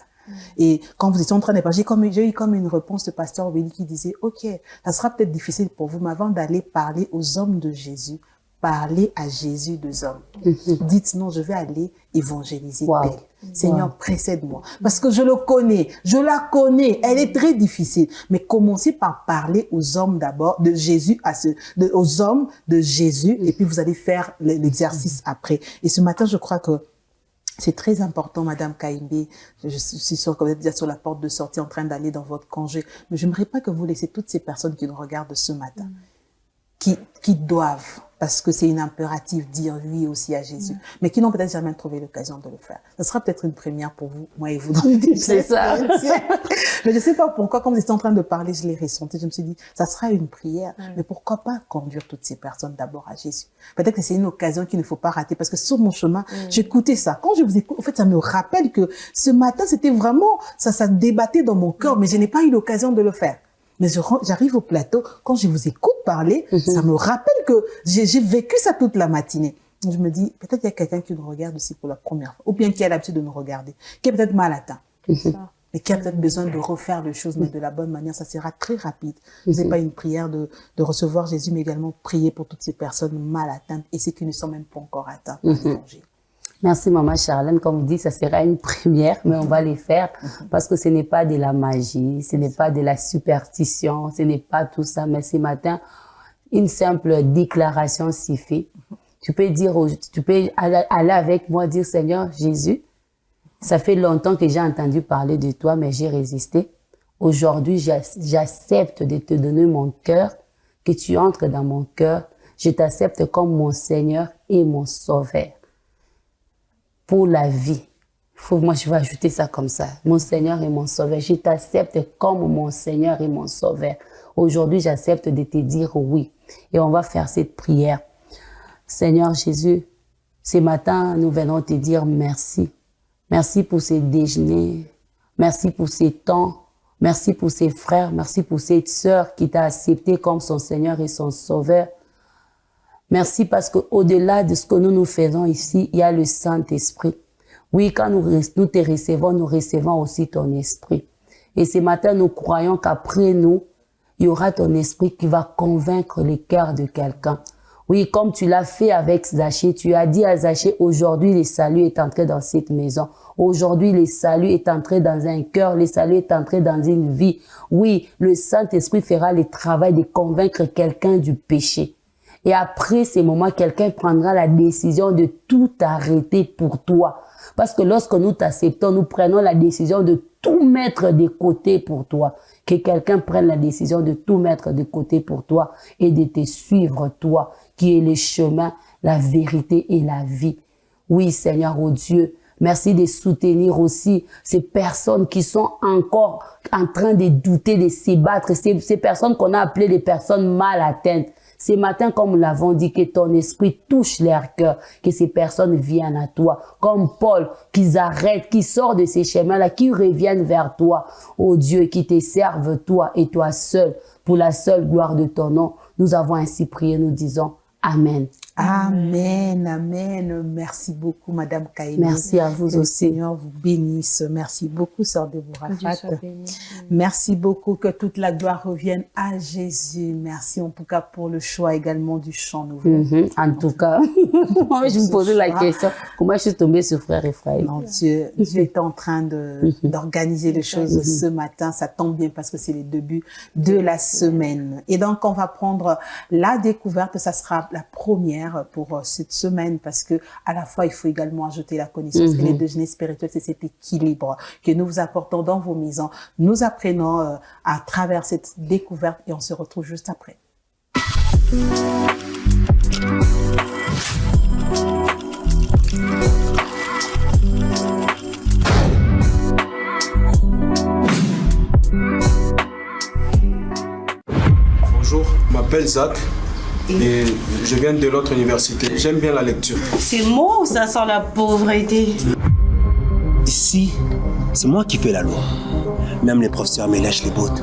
[SPEAKER 1] Et quand vous étiez en train de parler, j'ai eu comme une réponse de pasteur Obéli qui disait, ok, ça sera peut-être difficile pour vous, mais avant d'aller parler aux hommes de Jésus, parlez à Jésus des hommes. Dites non, je vais aller évangéliser elle. Seigneur, précède-moi. Parce que je le connais, je la connais, elle est très difficile. Mais commencez par parler aux hommes d'abord, de Jésus, aux hommes de Jésus, et puis vous allez faire l'exercice après. Et ce matin, je crois que c'est très important, Madame Kaimbe. Je suis sûre que vous êtes déjà sur la porte de sortie en train d'aller dans votre congé. Mais je n'aimerais pas que vous laissiez toutes ces personnes qui nous regardent ce matin, qui doivent, parce que c'est une impérative, dire oui aussi à Jésus, mais qui n'ont peut-être jamais trouvé l'occasion de le faire. Ce sera peut-être une première pour vous, moi et vous.
[SPEAKER 3] C'est ça.
[SPEAKER 1] Mais je ne sais pas pourquoi, quand vous étiez en train de parler, je l'ai ressenti. Je me suis dit, ça sera une prière, mais pourquoi pas conduire toutes ces personnes d'abord à Jésus? Peut-être que c'est une occasion qu'il ne faut pas rater, parce que sur mon chemin, j'écoutais ça. Quand je vous écoute, en fait, ça me rappelle que ce matin, c'était vraiment, ça débattait dans mon cœur, mais je n'ai pas eu l'occasion de le faire. Mais j'arrive au plateau, quand je vous écoute parler, ça me rappelle que j'ai vécu ça toute la matinée. Je me dis, peut-être il y a quelqu'un qui nous regarde aussi pour la première fois, ou bien qui a l'habitude de nous regarder, qui est peut-être mal atteint, mais qui a peut-être besoin de refaire les choses, mais de la bonne manière. Ça sera très rapide. Ce n'est pas une prière de recevoir Jésus, mais également prier pour toutes ces personnes mal atteintes et ceux qui ne sont même pas encore atteints par l'évangile.
[SPEAKER 3] Merci Maman Charlène, comme vous dites, ça sera une première, mais on va les faire parce que ce n'est pas de la magie, ce n'est pas de la superstition, ce n'est pas tout ça, mais ce matin, une simple déclaration suffit. Tu peux dire, tu peux aller avec moi dire Seigneur Jésus, ça fait longtemps que j'ai entendu parler de toi, mais j'ai résisté. Aujourd'hui, j'accepte de te donner mon cœur, que tu entres dans mon cœur. Je t'accepte comme mon Seigneur et mon Sauveur. Pour la vie. Moi, je vais ajouter ça comme ça. Mon Seigneur et mon Sauveur. Je t'accepte comme mon Seigneur et mon Sauveur. Aujourd'hui, j'accepte de te dire oui. Et on va faire cette prière. Seigneur Jésus, ce matin, nous venons te dire merci. Merci pour ces déjeuners. Merci pour ces temps. Merci pour ces frères. Merci pour cette sœur qui t'a accepté comme son Seigneur et son Sauveur. Merci parce qu'au-delà de ce que nous faisons ici, il y a le Saint-Esprit. Oui, quand nous te recevons, nous recevons aussi ton esprit. Et ce matin, nous croyons qu'après nous, il y aura ton esprit qui va convaincre le cœur de quelqu'un. Oui, comme tu l'as fait avec Zachée, tu as dit à Zachée, aujourd'hui, le salut est entré dans cette maison. Aujourd'hui, le salut est entré dans un cœur, le salut est entré dans une vie. Oui, le Saint-Esprit fera le travail de convaincre quelqu'un du péché. Et après ces moments, quelqu'un prendra la décision de tout arrêter pour toi. Parce que lorsque nous t'acceptons, nous prenons la décision de tout mettre de côté pour toi. Que quelqu'un prenne la décision de tout mettre de côté pour toi et de te suivre toi, qui est le chemin, la vérité et la vie. Oui, Seigneur, oh Dieu, merci de soutenir aussi ces personnes qui sont encore en train de douter, de se battre. Ces personnes qu'on a appelées des personnes mal atteintes. Ce matin, comme nous l'avons dit, que ton esprit touche leur cœur, que ces personnes viennent à toi. Comme Paul, qu'ils arrêtent, qu'ils sortent de ces chemins-là, qu'ils reviennent vers toi. Oh Dieu, qui te servent toi et toi seul, pour la seule gloire de ton nom. Nous avons ainsi prié, nous disons Amen.
[SPEAKER 1] Amen, amen. Merci beaucoup, Madame Kaïli.
[SPEAKER 3] Merci à vous
[SPEAKER 1] que le
[SPEAKER 3] aussi.
[SPEAKER 1] Seigneur vous bénisse. Merci beaucoup, Sœur Déborah
[SPEAKER 2] Dieu
[SPEAKER 1] Fat.
[SPEAKER 2] soit béni.
[SPEAKER 1] Merci beaucoup, que toute la gloire revienne à Jésus. Merci en tout cas pour le choix également du chant nouveau.
[SPEAKER 3] En tout cas, moi, je me posais la question, comment je suis tombée sur Frère Ephraim?
[SPEAKER 1] Non, Dieu est en train d'organiser les choses ce matin. Ça tombe bien parce que c'est le début de la semaine. Et donc, on va prendre la découverte. Ça sera la première pour cette semaine parce que à la fois, il faut également ajouter la connaissance. Et les déjeuners spirituels, c'est cet équilibre que nous vous apportons dans vos maisons. Nous apprenons à travers cette découverte et on se retrouve juste après.
[SPEAKER 5] Bonjour, je m'appelle Zach et je viens de l'autre université. J'aime bien la lecture.
[SPEAKER 6] C'est moi ou ça sent la pauvreté?
[SPEAKER 7] Ici, c'est moi qui fais la loi. Même les professeurs me lèchent les bottes.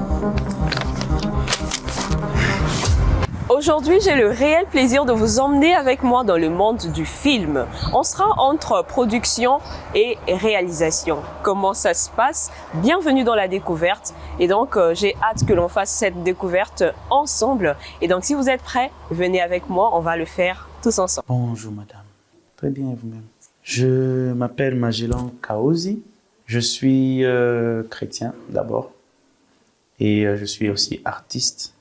[SPEAKER 8] Aujourd'hui, j'ai le réel plaisir de vous emmener avec moi dans le monde du film. On sera entre production et réalisation. Comment ça se passe? Bienvenue dans la découverte. Et donc, j'ai hâte que l'on fasse cette découverte ensemble. Et donc, si vous êtes prêts, venez avec moi, on va le faire tous ensemble.
[SPEAKER 9] Bonjour madame, très bien et vous-même. Je m'appelle Magellan Kaosi, je suis chrétien d'abord et je suis aussi artiste.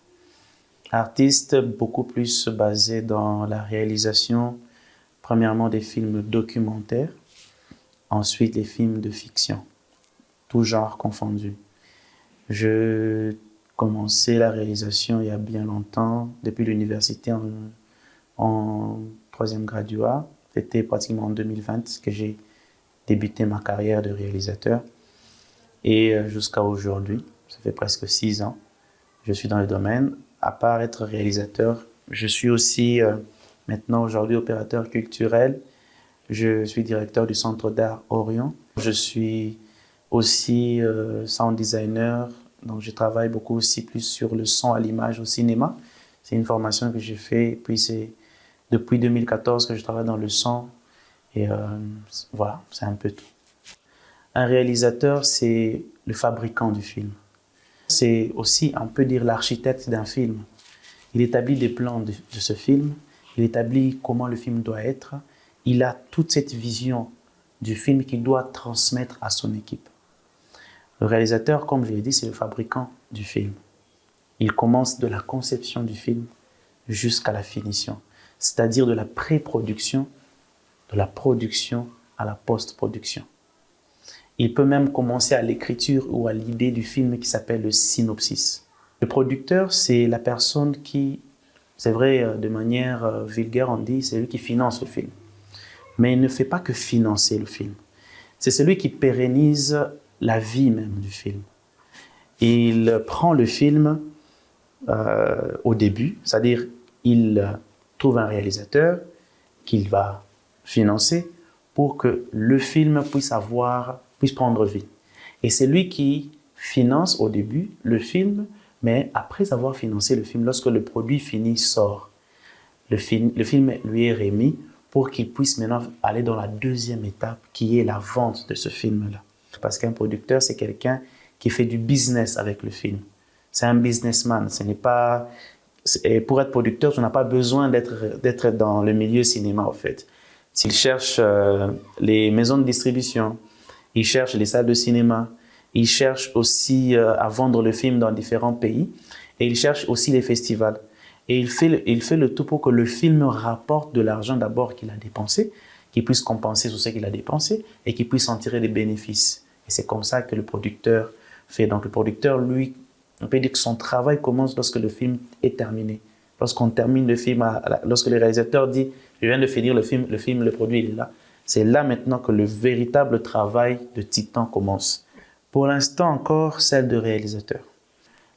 [SPEAKER 9] Artiste beaucoup plus basé dans la réalisation, premièrement des films documentaires, ensuite les films de fiction, tout genre confondu. Je commençais la réalisation il y a bien longtemps, depuis l'université en troisième graduat. C'était pratiquement en 2020 que j'ai débuté ma carrière de réalisateur. Et jusqu'à aujourd'hui, ça fait presque 6 ans, je suis dans le domaine. À part être réalisateur, je suis aussi maintenant aujourd'hui opérateur culturel. Je suis directeur du Centre d'art Orient. Je suis aussi sound designer, donc je travaille beaucoup aussi plus sur le son à l'image au cinéma. C'est une formation que j'ai fait, puis c'est depuis 2014 que je travaille dans le son. Et voilà, c'est un peu tout. Un réalisateur, c'est le fabricant du film. C'est aussi, on peut dire, l'architecte d'un film. Il établit des plans de ce film, il établit comment le film doit être. Il a toute cette vision du film qu'il doit transmettre à son équipe. Le réalisateur, comme je l'ai dit, c'est le fabricant du film. Il commence de la conception du film jusqu'à la finition, c'est-à-dire de la pré-production, de la production à la post-production. Il peut même commencer à l'écriture ou à l'idée du film qui s'appelle le synopsis. Le producteur, c'est la personne qui, c'est vrai, de manière vulgaire, on dit, c'est lui qui finance le film. Mais il ne fait pas que financer le film. C'est celui qui pérennise la vie même du film. Il prend le film au début, c'est-à-dire il trouve un réalisateur qu'il va financer pour que le film puisse prendre vie. Et c'est lui qui finance au début le film, mais après avoir financé le film, lorsque le produit fini sort, le film lui est remis pour qu'il puisse maintenant aller dans la deuxième étape qui est la vente de ce film-là. Parce qu'un producteur, c'est quelqu'un qui fait du business avec le film. C'est un businessman. Et pour être producteur, tu n'as pas besoin d'être dans le milieu cinéma, en fait. S'il cherche les maisons de distribution, il cherche les salles de cinéma, il cherche aussi à vendre le film dans différents pays, et il cherche aussi les festivals. Et il fait le tout pour que le film rapporte de l'argent d'abord qu'il a dépensé, qu'il puisse compenser tout ce qu'il a dépensé, et qu'il puisse en tirer des bénéfices. Et c'est comme ça que le producteur fait. Donc le producteur, lui, on peut dire que son travail commence lorsque le film est terminé. Lorsqu'on termine le film, lorsque le réalisateur dit « je viens de finir le film, le produit il est là », c'est là maintenant que le véritable travail de titan commence. Pour l'instant encore, celle de réalisateur.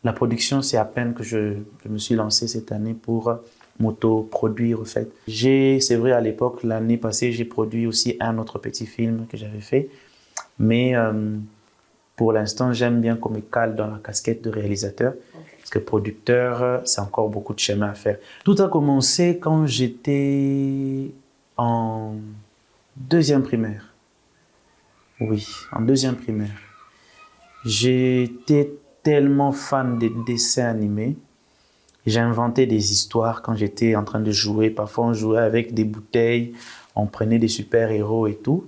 [SPEAKER 9] La production, c'est à peine que je me suis lancé cette année pour m'auto-produire, en fait. C'est vrai, à l'époque, l'année passée, j'ai produit aussi un autre petit film que j'avais fait. Mais pour l'instant, j'aime bien qu'on me cale dans la casquette de réalisateur. Parce que producteur, c'est encore beaucoup de chemin à faire. Tout a commencé quand j'étais en deuxième primaire. Oui, en deuxième primaire. J'étais tellement fan des dessins animés. J'inventais des histoires quand j'étais en train de jouer. Parfois, on jouait avec des bouteilles, on prenait des super-héros et tout.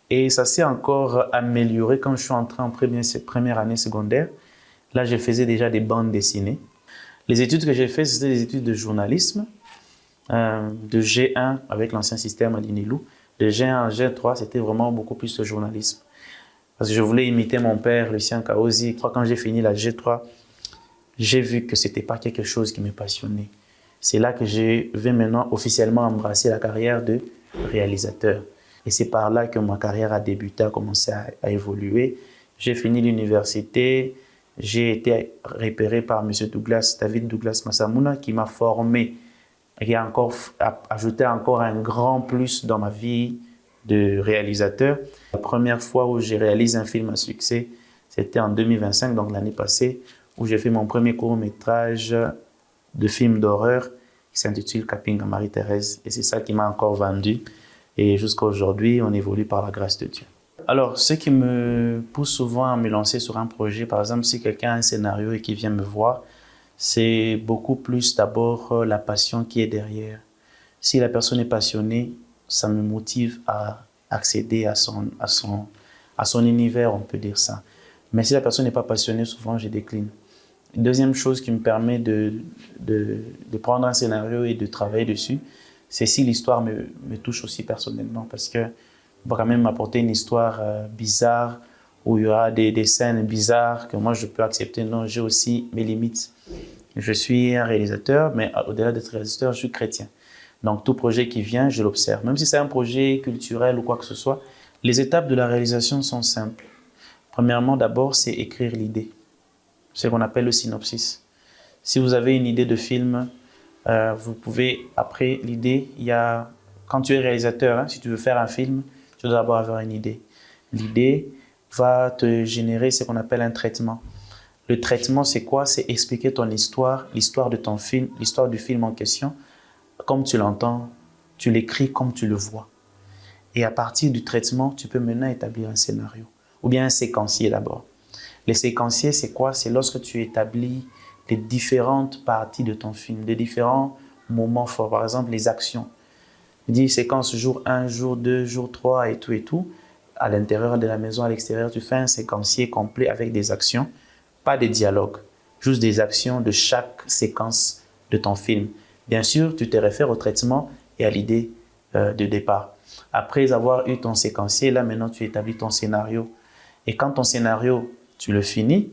[SPEAKER 9] Et ça s'est encore amélioré quand je suis entré en première année secondaire. Là, je faisais déjà des bandes dessinées. Les études que j'ai faites, c'était des études de journalisme, de G1 avec l'ancien système à l'INELU. De G1 à G3, c'était vraiment beaucoup plus le journalisme. Parce que je voulais imiter mon père, Lucien Kaosi. Quand j'ai fini la G3, j'ai vu que ce n'était pas quelque chose qui me passionnait. C'est là que je vais maintenant officiellement embrasser la carrière de réalisateur. Et c'est par là que ma carrière a débuté, a commencé à évoluer. J'ai fini l'université, j'ai été repéré par M. David Douglas Massamuna, qui m'a formé, qui a ajouté encore un grand plus dans ma vie de réalisateur. La première fois où j'ai réalisé un film à succès, c'était en 2025, donc l'année passée, où j'ai fait mon premier court-métrage de film d'horreur qui s'intitule Capping à Marie-Thérèse. Et c'est ça qui m'a encore vendu. Et jusqu'à aujourd'hui, on évolue par la grâce de Dieu. Alors, ce qui me pousse souvent à me lancer sur un projet, par exemple, si quelqu'un a un scénario et qui vient me voir, c'est beaucoup plus d'abord la passion qui est derrière. Si la personne est passionnée, ça me motive à accéder à son univers, on peut dire ça. Mais si la personne n'est pas passionnée, souvent je décline. Deuxième chose qui me permet de prendre un scénario et de travailler dessus, c'est si l'histoire me touche aussi personnellement, parce que on va quand même m'apporter une histoire bizarre, où il y aura des scènes bizarres que moi je peux accepter. Non, j'ai aussi mes limites. Je suis un réalisateur, mais au-delà d'être réalisateur, je suis chrétien. Donc tout projet qui vient, je l'observe. Même si c'est un projet culturel ou quoi que ce soit, les étapes de la réalisation sont simples. Premièrement, d'abord, c'est écrire l'idée. C'est ce qu'on appelle le synopsis. Si vous avez une idée de film, vous pouvez, après l'idée, quand tu es réalisateur, si tu veux faire un film, tu dois d'abord avoir une idée. L'idée va te générer ce qu'on appelle un traitement. Le traitement, c'est quoi? C'est expliquer ton histoire, l'histoire de ton film, l'histoire du film en question, comme tu l'entends tu l'écris comme tu le vois. Et à partir du traitement, tu peux maintenant établir un scénario, ou bien un séquencier d'abord. Les séquenciers, c'est quoi? C'est lorsque tu établis les différentes parties de ton film, les différents moments forts, par exemple les actions. Tu dis séquence jour 1, jour 2, jour 3 et tout. À l'intérieur de la maison, à l'extérieur, tu fais un séquencier complet avec des actions, pas des dialogues, juste des actions de chaque séquence de ton film. Bien sûr, tu te réfères au traitement et à l'idée de départ. Après avoir eu ton séquencier, là maintenant tu établis ton scénario. Et quand ton scénario, tu le finis,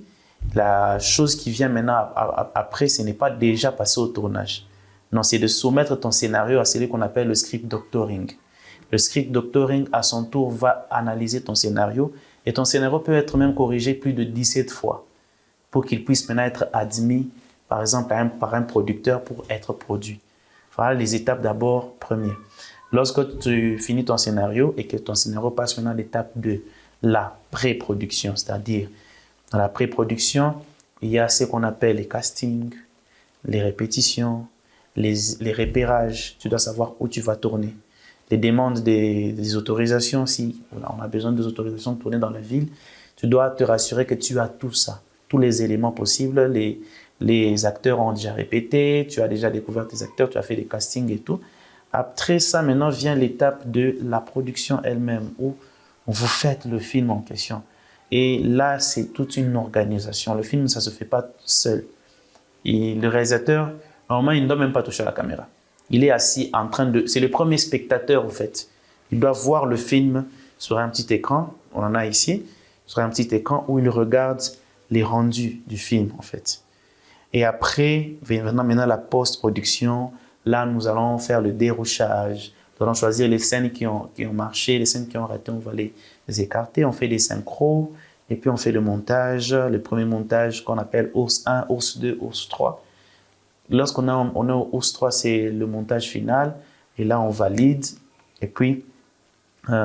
[SPEAKER 9] la chose qui vient maintenant après, ce n'est pas déjà passé au tournage. Non, c'est de soumettre ton scénario à celui qu'on appelle le script doctoring. Le script doctoring, à son tour, va analyser ton scénario et ton scénario peut être même corrigé plus de 17 fois pour qu'il puisse maintenant être admis, par exemple, par un producteur pour être produit. Voilà les étapes d'abord premières. Lorsque tu finis ton scénario et que ton scénario passe maintenant à l'étape de la pré-production, c'est-à-dire dans la pré-production, il y a ce qu'on appelle les castings, les répétitions, les repérages. Tu dois savoir où tu vas tourner. Les demandes des autorisations, si on a besoin des autorisations de tourner dans la ville, tu dois te rassurer que tu as tout ça, tous les éléments possibles. Les acteurs ont déjà répété, tu as déjà découvert tes acteurs, tu as fait des castings et tout. Après ça, maintenant vient l'étape de la production elle-même, où vous faites le film en question. Et là, c'est toute une organisation. Le film, ça ne se fait pas seul. Et le réalisateur, normalement, il ne doit même pas toucher à la caméra. Il est assis en train de... C'est le premier spectateur, en fait. Il doit voir le film sur un petit écran. On en a ici. Sur un petit écran où il regarde les rendus du film, en fait. Et après, maintenant la post-production. Là, nous allons faire le dérochage. Nous allons choisir les scènes qui ont marché, les scènes qui ont raté, on va les écarter. On fait des synchros et puis on fait le montage. Le premier montage qu'on appelle ours 1, ours 2, ours 3. Lorsqu'on est au ours 3, c'est le montage final. Et là, on valide. Et puis,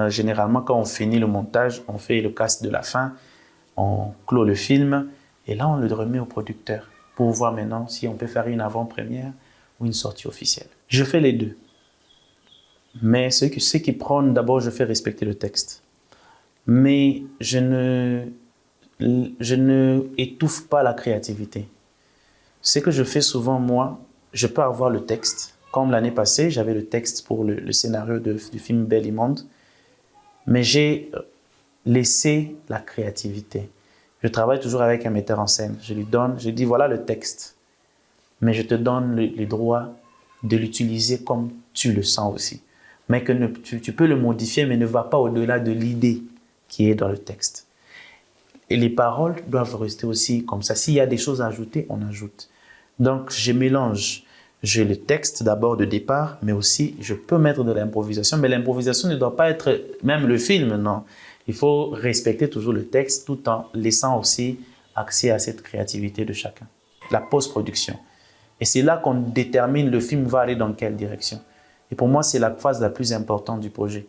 [SPEAKER 9] généralement, quand on finit le montage, on fait le cast de la fin. On clôt le film. Et là, on le remet au producteur pour voir maintenant si on peut faire une avant-première ou une sortie officielle. Je fais les deux. Mais ceux qui prônent, d'abord, je fais respecter le texte. Mais je ne étouffe pas la créativité. Ce que je fais souvent, moi, je peux avoir le texte. Comme l'année passée, j'avais le texte pour le scénario du film Belle et Monde. Mais j'ai laissé la créativité. Je travaille toujours avec un metteur en scène. Je dis voilà le texte. Mais je te donne les droits de l'utiliser comme tu le sens aussi. Mais que tu peux le modifier, mais ne va pas au-delà de l'idée qui est dans le texte. Et les paroles doivent rester aussi comme ça. S'il y a des choses à ajouter, on ajoute. Donc, je mélange. J'ai le texte d'abord de départ, mais aussi je peux mettre de l'improvisation. Mais l'improvisation ne doit pas être même le film, non. Il faut respecter toujours le texte tout en laissant aussi accès à cette créativité de chacun. La post-production. Et c'est là qu'on détermine le film va aller dans quelle direction. Et pour moi, c'est la phase la plus importante du projet.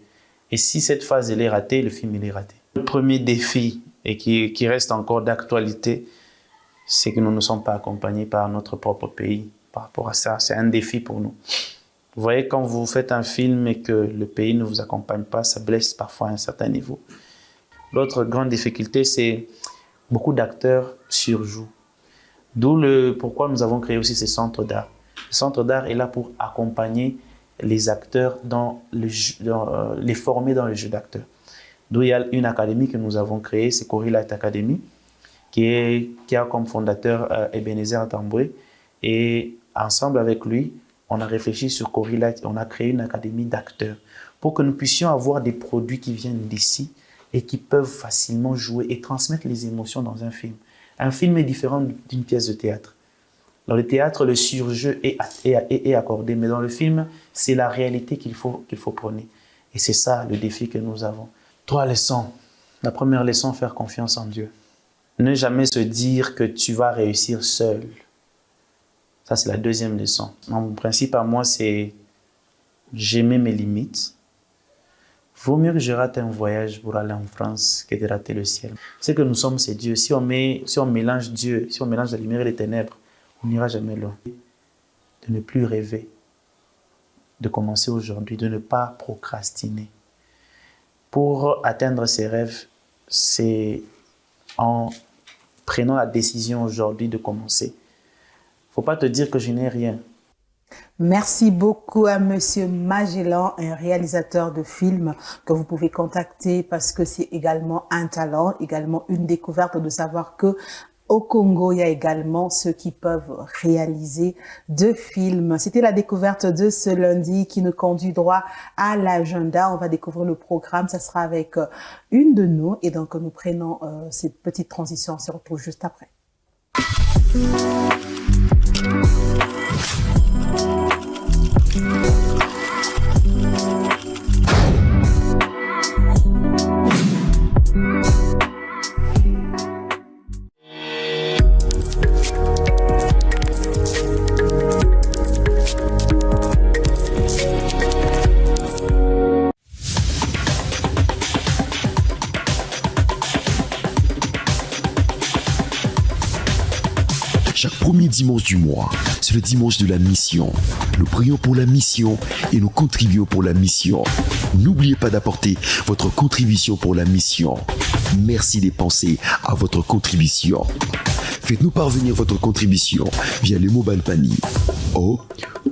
[SPEAKER 9] Et si cette phase elle est ratée, le film il est raté. Le premier défi, et qui reste encore d'actualité, c'est que nous ne sommes pas accompagnés par notre propre pays par rapport à ça. C'est un défi pour nous. Vous voyez, quand vous faites un film et que le pays ne vous accompagne pas, ça blesse parfois à un certain niveau. L'autre grande difficulté, c'est beaucoup d'acteurs surjouent. D'où pourquoi nous avons créé aussi ces centres d'art. Le centre d'art est là pour accompagner les acteurs, les former dans le jeu d'acteurs. D'où il y a une académie que nous avons créée, c'est Corilight Academy, qui a comme fondateur Ebenezer Tamboué. Et ensemble avec lui, on a réfléchi sur Corilight, on a créé une académie d'acteurs pour que nous puissions avoir des produits qui viennent d'ici et qui peuvent facilement jouer et transmettre les émotions dans un film. Un film est différent d'une pièce de théâtre. Dans le théâtre, le surjeu est accordé, mais dans le film, c'est la réalité qu'il faut prôner. Et c'est ça le défi que nous avons. 3 leçons. La première leçon, faire confiance en Dieu. Ne jamais se dire que tu vas réussir seul. Ça, c'est la deuxième leçon. Mon principe à moi, c'est j'aimais mes limites. Vaut mieux que je rate un voyage pour aller en France que de rater le ciel. Ce que nous sommes, c'est Dieu. Si on mélange Dieu, si on mélange la lumière et les ténèbres, on n'ira jamais loin. De ne plus rêver. de commencer aujourd'hui, de ne pas procrastiner. Pour atteindre ses rêves, c'est en prenant la décision aujourd'hui de commencer. Il ne faut pas te dire que je n'ai rien.
[SPEAKER 1] Merci beaucoup à Monsieur Magellan, un réalisateur de films que vous pouvez contacter parce que c'est également un talent, également une découverte de savoir que au Congo, il y a également ceux qui peuvent réaliser de films. C'était la découverte de ce lundi qui nous conduit droit à l'agenda. On va découvrir le programme. Ça sera avec une de nous. Et donc, nous prenons cette petite transition. On se retrouve juste après.
[SPEAKER 10] Chaque premier dimanche du mois, c'est le dimanche de la mission. Nous prions pour la mission et nous contribuons pour la mission. N'oubliez pas d'apporter votre contribution pour la mission. Merci d'y penser à votre contribution. Faites-nous parvenir votre contribution via le mobile panier au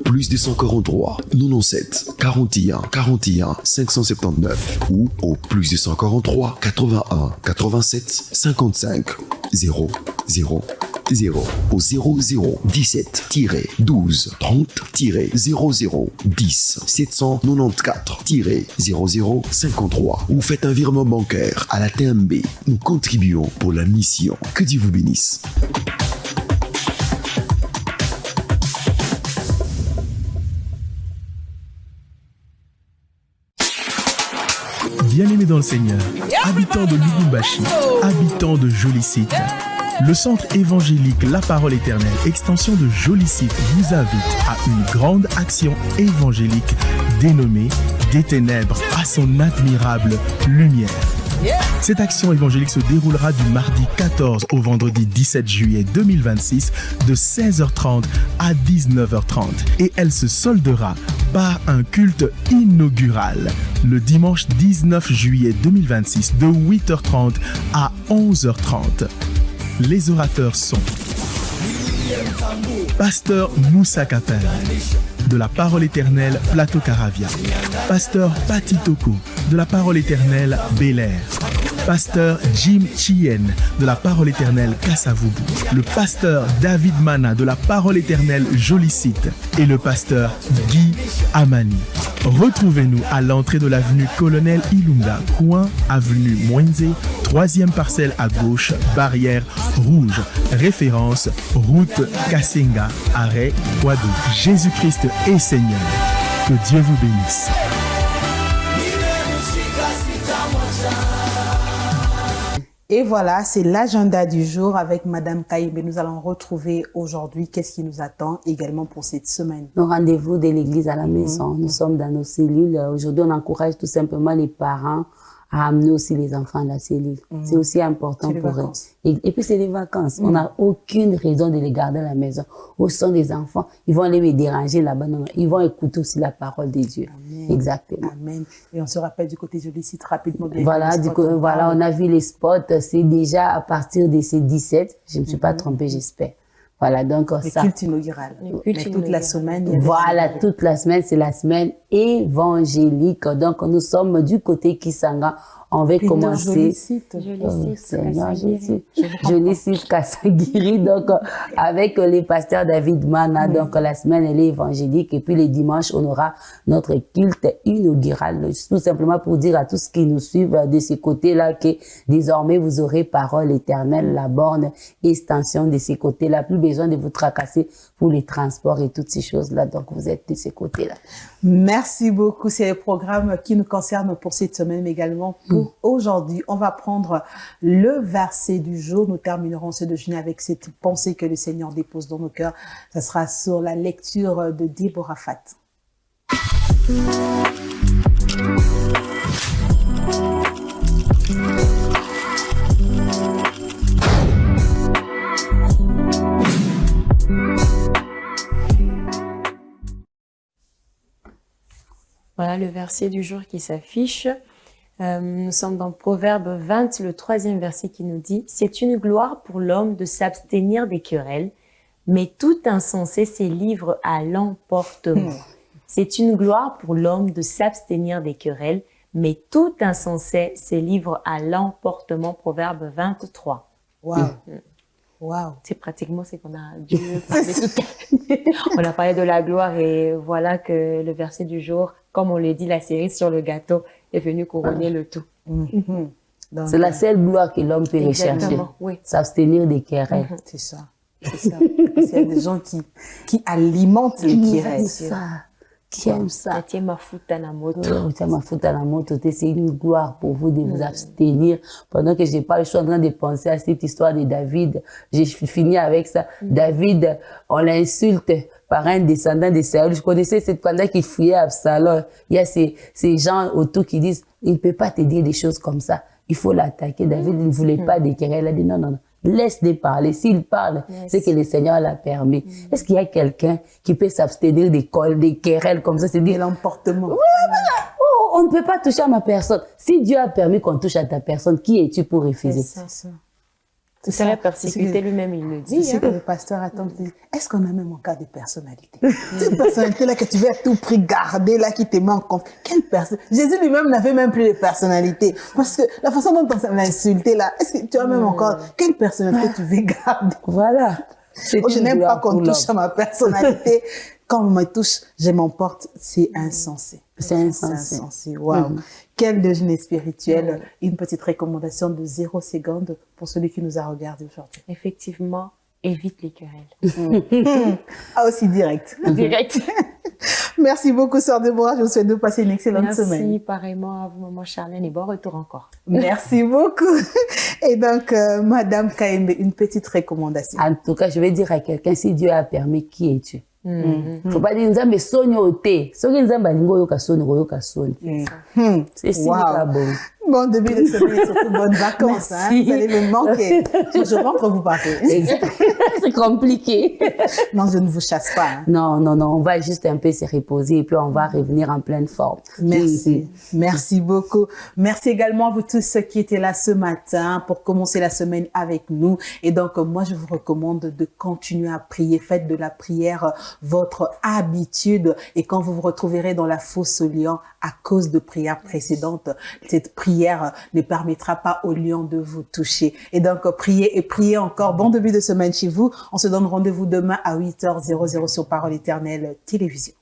[SPEAKER 10] +243 97 41 41 579 ou au +243 81 87 55 0 0 0 au 00 17 12 30 00 10 794 00 53 ou faites un virement bancaire à la TMB. Nous contribuons pour la mission. Que Dieu vous bénisse.
[SPEAKER 11] Bien-aimés dans le Seigneur, habitants de Lubumbashi, habitants de Jolicite, le centre évangélique La Parole Éternelle, extension de Jolicite, vous invite à une grande action évangélique dénommée Des ténèbres à son admirable lumière. Cette action évangélique se déroulera du mardi 14 au vendredi 17 juillet 2026 de 16h30 à 19h30 et elle se soldera par un culte inaugural le dimanche 19 juillet 2026 de 8h30 à 11h30. Les orateurs sont Pasteur Moussa Kapel de la Parole Éternelle Plateau Caravia, Pasteur Patitoko de la Parole Éternelle Bel Air, Pasteur Jim Chien de la Parole Éternelle Kassavubu, le Pasteur David Mana de la Parole Éternelle Jolicite et le Pasteur Guy Amani. Retrouvez-nous à l'entrée de l'avenue Colonel Ilunga, coin avenue Mwenze, 3e parcelle à gauche, barrière rouge, référence route Kasenga, arrêt Kouadou. Jésus-Christ est Seigneur. Que Dieu vous bénisse.
[SPEAKER 1] Et voilà, c'est l'agenda du jour avec Madame Kaïbe. Nous allons retrouver aujourd'hui qu'est-ce qui nous attend également pour cette semaine.
[SPEAKER 3] Nos rendez-vous de l'église à la maison. Nous sommes dans nos cellules. Aujourd'hui, on encourage tout simplement les parents à amener aussi les enfants à la cellule. C'est aussi important pour eux. Et puis, c'est les vacances. On n'a aucune raison de les garder à la maison. Où sont des enfants? Ils vont aller les déranger là-bas. Non, ils vont écouter aussi la parole de Dieu.
[SPEAKER 1] Amen.
[SPEAKER 3] Exactement.
[SPEAKER 1] Amen. Et on se rappelle du côté Jolicite rapidement.
[SPEAKER 3] Voilà, voilà, on a vu les spots. C'est déjà à partir de ces 17. Je ne me suis pas trompée, j'espère. Voilà, donc
[SPEAKER 1] le culte inaugural. Mais toute la semaine.
[SPEAKER 3] Voilà, toute la semaine, c'est la semaine évangélique. Donc, nous sommes du côté Kisanga. On va commencer. Jolicite Kassagiri. Donc, avec les pasteurs David Mana. Donc, la semaine, elle est évangélique. Et puis, les dimanches, on aura notre culte inaugural. Tout simplement pour dire à tous ceux qui nous suivent de ces côtés-là que désormais, vous aurez parole éternelle, la borne, extension de ces côtés-là. Plus besoin de vous tracasser pour les transports et toutes ces choses-là. Donc, vous êtes de ces côtés-là.
[SPEAKER 1] Merci beaucoup. C'est le programme qui nous concerne pour cette semaine, mais également pour aujourd'hui. On va prendre le verset du jour. Nous terminerons ce déjeuner avec cette pensée que le Seigneur dépose dans nos cœurs. Ça sera sur la lecture de Deborah Fat.
[SPEAKER 2] Voilà le verset du jour qui s'affiche. Nous sommes dans Proverbe 20, le 3e verset qui nous dit « C'est une gloire pour l'homme de s'abstenir des querelles, mais tout insensé se livre à l'emportement. » C'est une gloire pour l'homme de s'abstenir des querelles, mais tout insensé se livre à l'emportement. Proverbe 23.
[SPEAKER 1] Waouh. Wow.
[SPEAKER 2] C'est pratiquement ce qu'on a dû parler tout à l'heure. On a parlé de la gloire et voilà que le verset du jour, comme on le dit, la cerise sur le gâteau est venue couronner le tout.
[SPEAKER 3] C'est la seule gloire que l'homme peut rechercher.
[SPEAKER 2] Oui.
[SPEAKER 3] S'abstenir des querelles.
[SPEAKER 1] C'est ça. C'est ça. Parce qu'il y a des gens qui alimentent les querelles.
[SPEAKER 3] Qui aime ça.
[SPEAKER 2] C'est
[SPEAKER 3] une gloire pour vous de vous abstenir. Pendant que je parle, je suis en train de penser à cette histoire de David. J'ai fini avec ça. David, on l'insulte par un descendant de Saül. Je connaissais cette pendant qu'il fouillait Absalom. Il y a ces gens autour qui disent, il ne peut pas te dire des choses comme ça. Il faut l'attaquer. David ne voulait pas des querelles. Il a dit non, non, non. Laisse-les parler. S'il parle, c'est que le Seigneur l'a permis. Est-ce qu'il y a quelqu'un qui peut s'abstenir des querelles comme ça? C'est dire
[SPEAKER 1] l'emportement.
[SPEAKER 3] Voilà. Oh, on ne peut pas toucher à ma personne. Si Dieu a permis qu'on touche à ta personne, qui es-tu pour refuser?
[SPEAKER 1] C'est ça.
[SPEAKER 2] C'est ça, la persécuté lui-même, il le dit.
[SPEAKER 1] C'est ce que le pasteur attend. Est-ce qu'on a même encore des personnalités? Cette personnalité-là que tu veux à tout prix garder, là, qui te manque. Quelle personne? Jésus lui-même n'avait même plus de personnalité. Parce que la façon dont on l'a insulté, là, est-ce que tu as même encore, quelle personnalité tu veux garder?
[SPEAKER 3] Voilà.
[SPEAKER 1] Je n'aime pas qu'on touche à ma personnalité. Quand on me touche, je m'emporte. C'est insensé.
[SPEAKER 3] C'est insensé.
[SPEAKER 1] Waouh. Quel déjeuner spirituel. Une petite recommandation de 0 seconde pour celui qui nous a regardé aujourd'hui.
[SPEAKER 2] Effectivement, évite les querelles.
[SPEAKER 1] Ah, aussi direct.
[SPEAKER 2] Direct.
[SPEAKER 1] Merci beaucoup, Sœur Deborah. Je vous souhaite de passer une excellente semaine.
[SPEAKER 2] Merci, pareillement à vous, Maman Charlène, et bon retour encore.
[SPEAKER 1] Merci beaucoup. Et donc, Madame Kaembe, une petite recommandation.
[SPEAKER 3] En tout cas, je vais dire à quelqu'un, si Dieu a permis, qui es-tu? Faut pas dire nzambe sonyo ote. Soki nzambe alingo yoka soni koyoka soni. C'est si bon.
[SPEAKER 1] Bon début de semaine et surtout bonnes vacances. Hein. Vous allez me manquer. Je rentre, vous partez.
[SPEAKER 3] C'est compliqué.
[SPEAKER 1] Non, je ne vous chasse pas. Hein.
[SPEAKER 3] Non, non, non. On va juste un peu se reposer et puis on va revenir en pleine forme.
[SPEAKER 1] Merci. Merci beaucoup. Merci également à vous tous ceux qui étaient là ce matin pour commencer la semaine avec nous. Et donc, moi, je vous recommande de continuer à prier. Faites de la prière votre habitude. Et quand vous vous retrouverez dans la fosse au lion à cause de prières précédentes, cette prière ne permettra pas au lion de vous toucher. Et donc, priez et priez encore. Bon début de semaine chez vous. On se donne rendez-vous demain à 8h00 sur Parole Éternelle Télévision.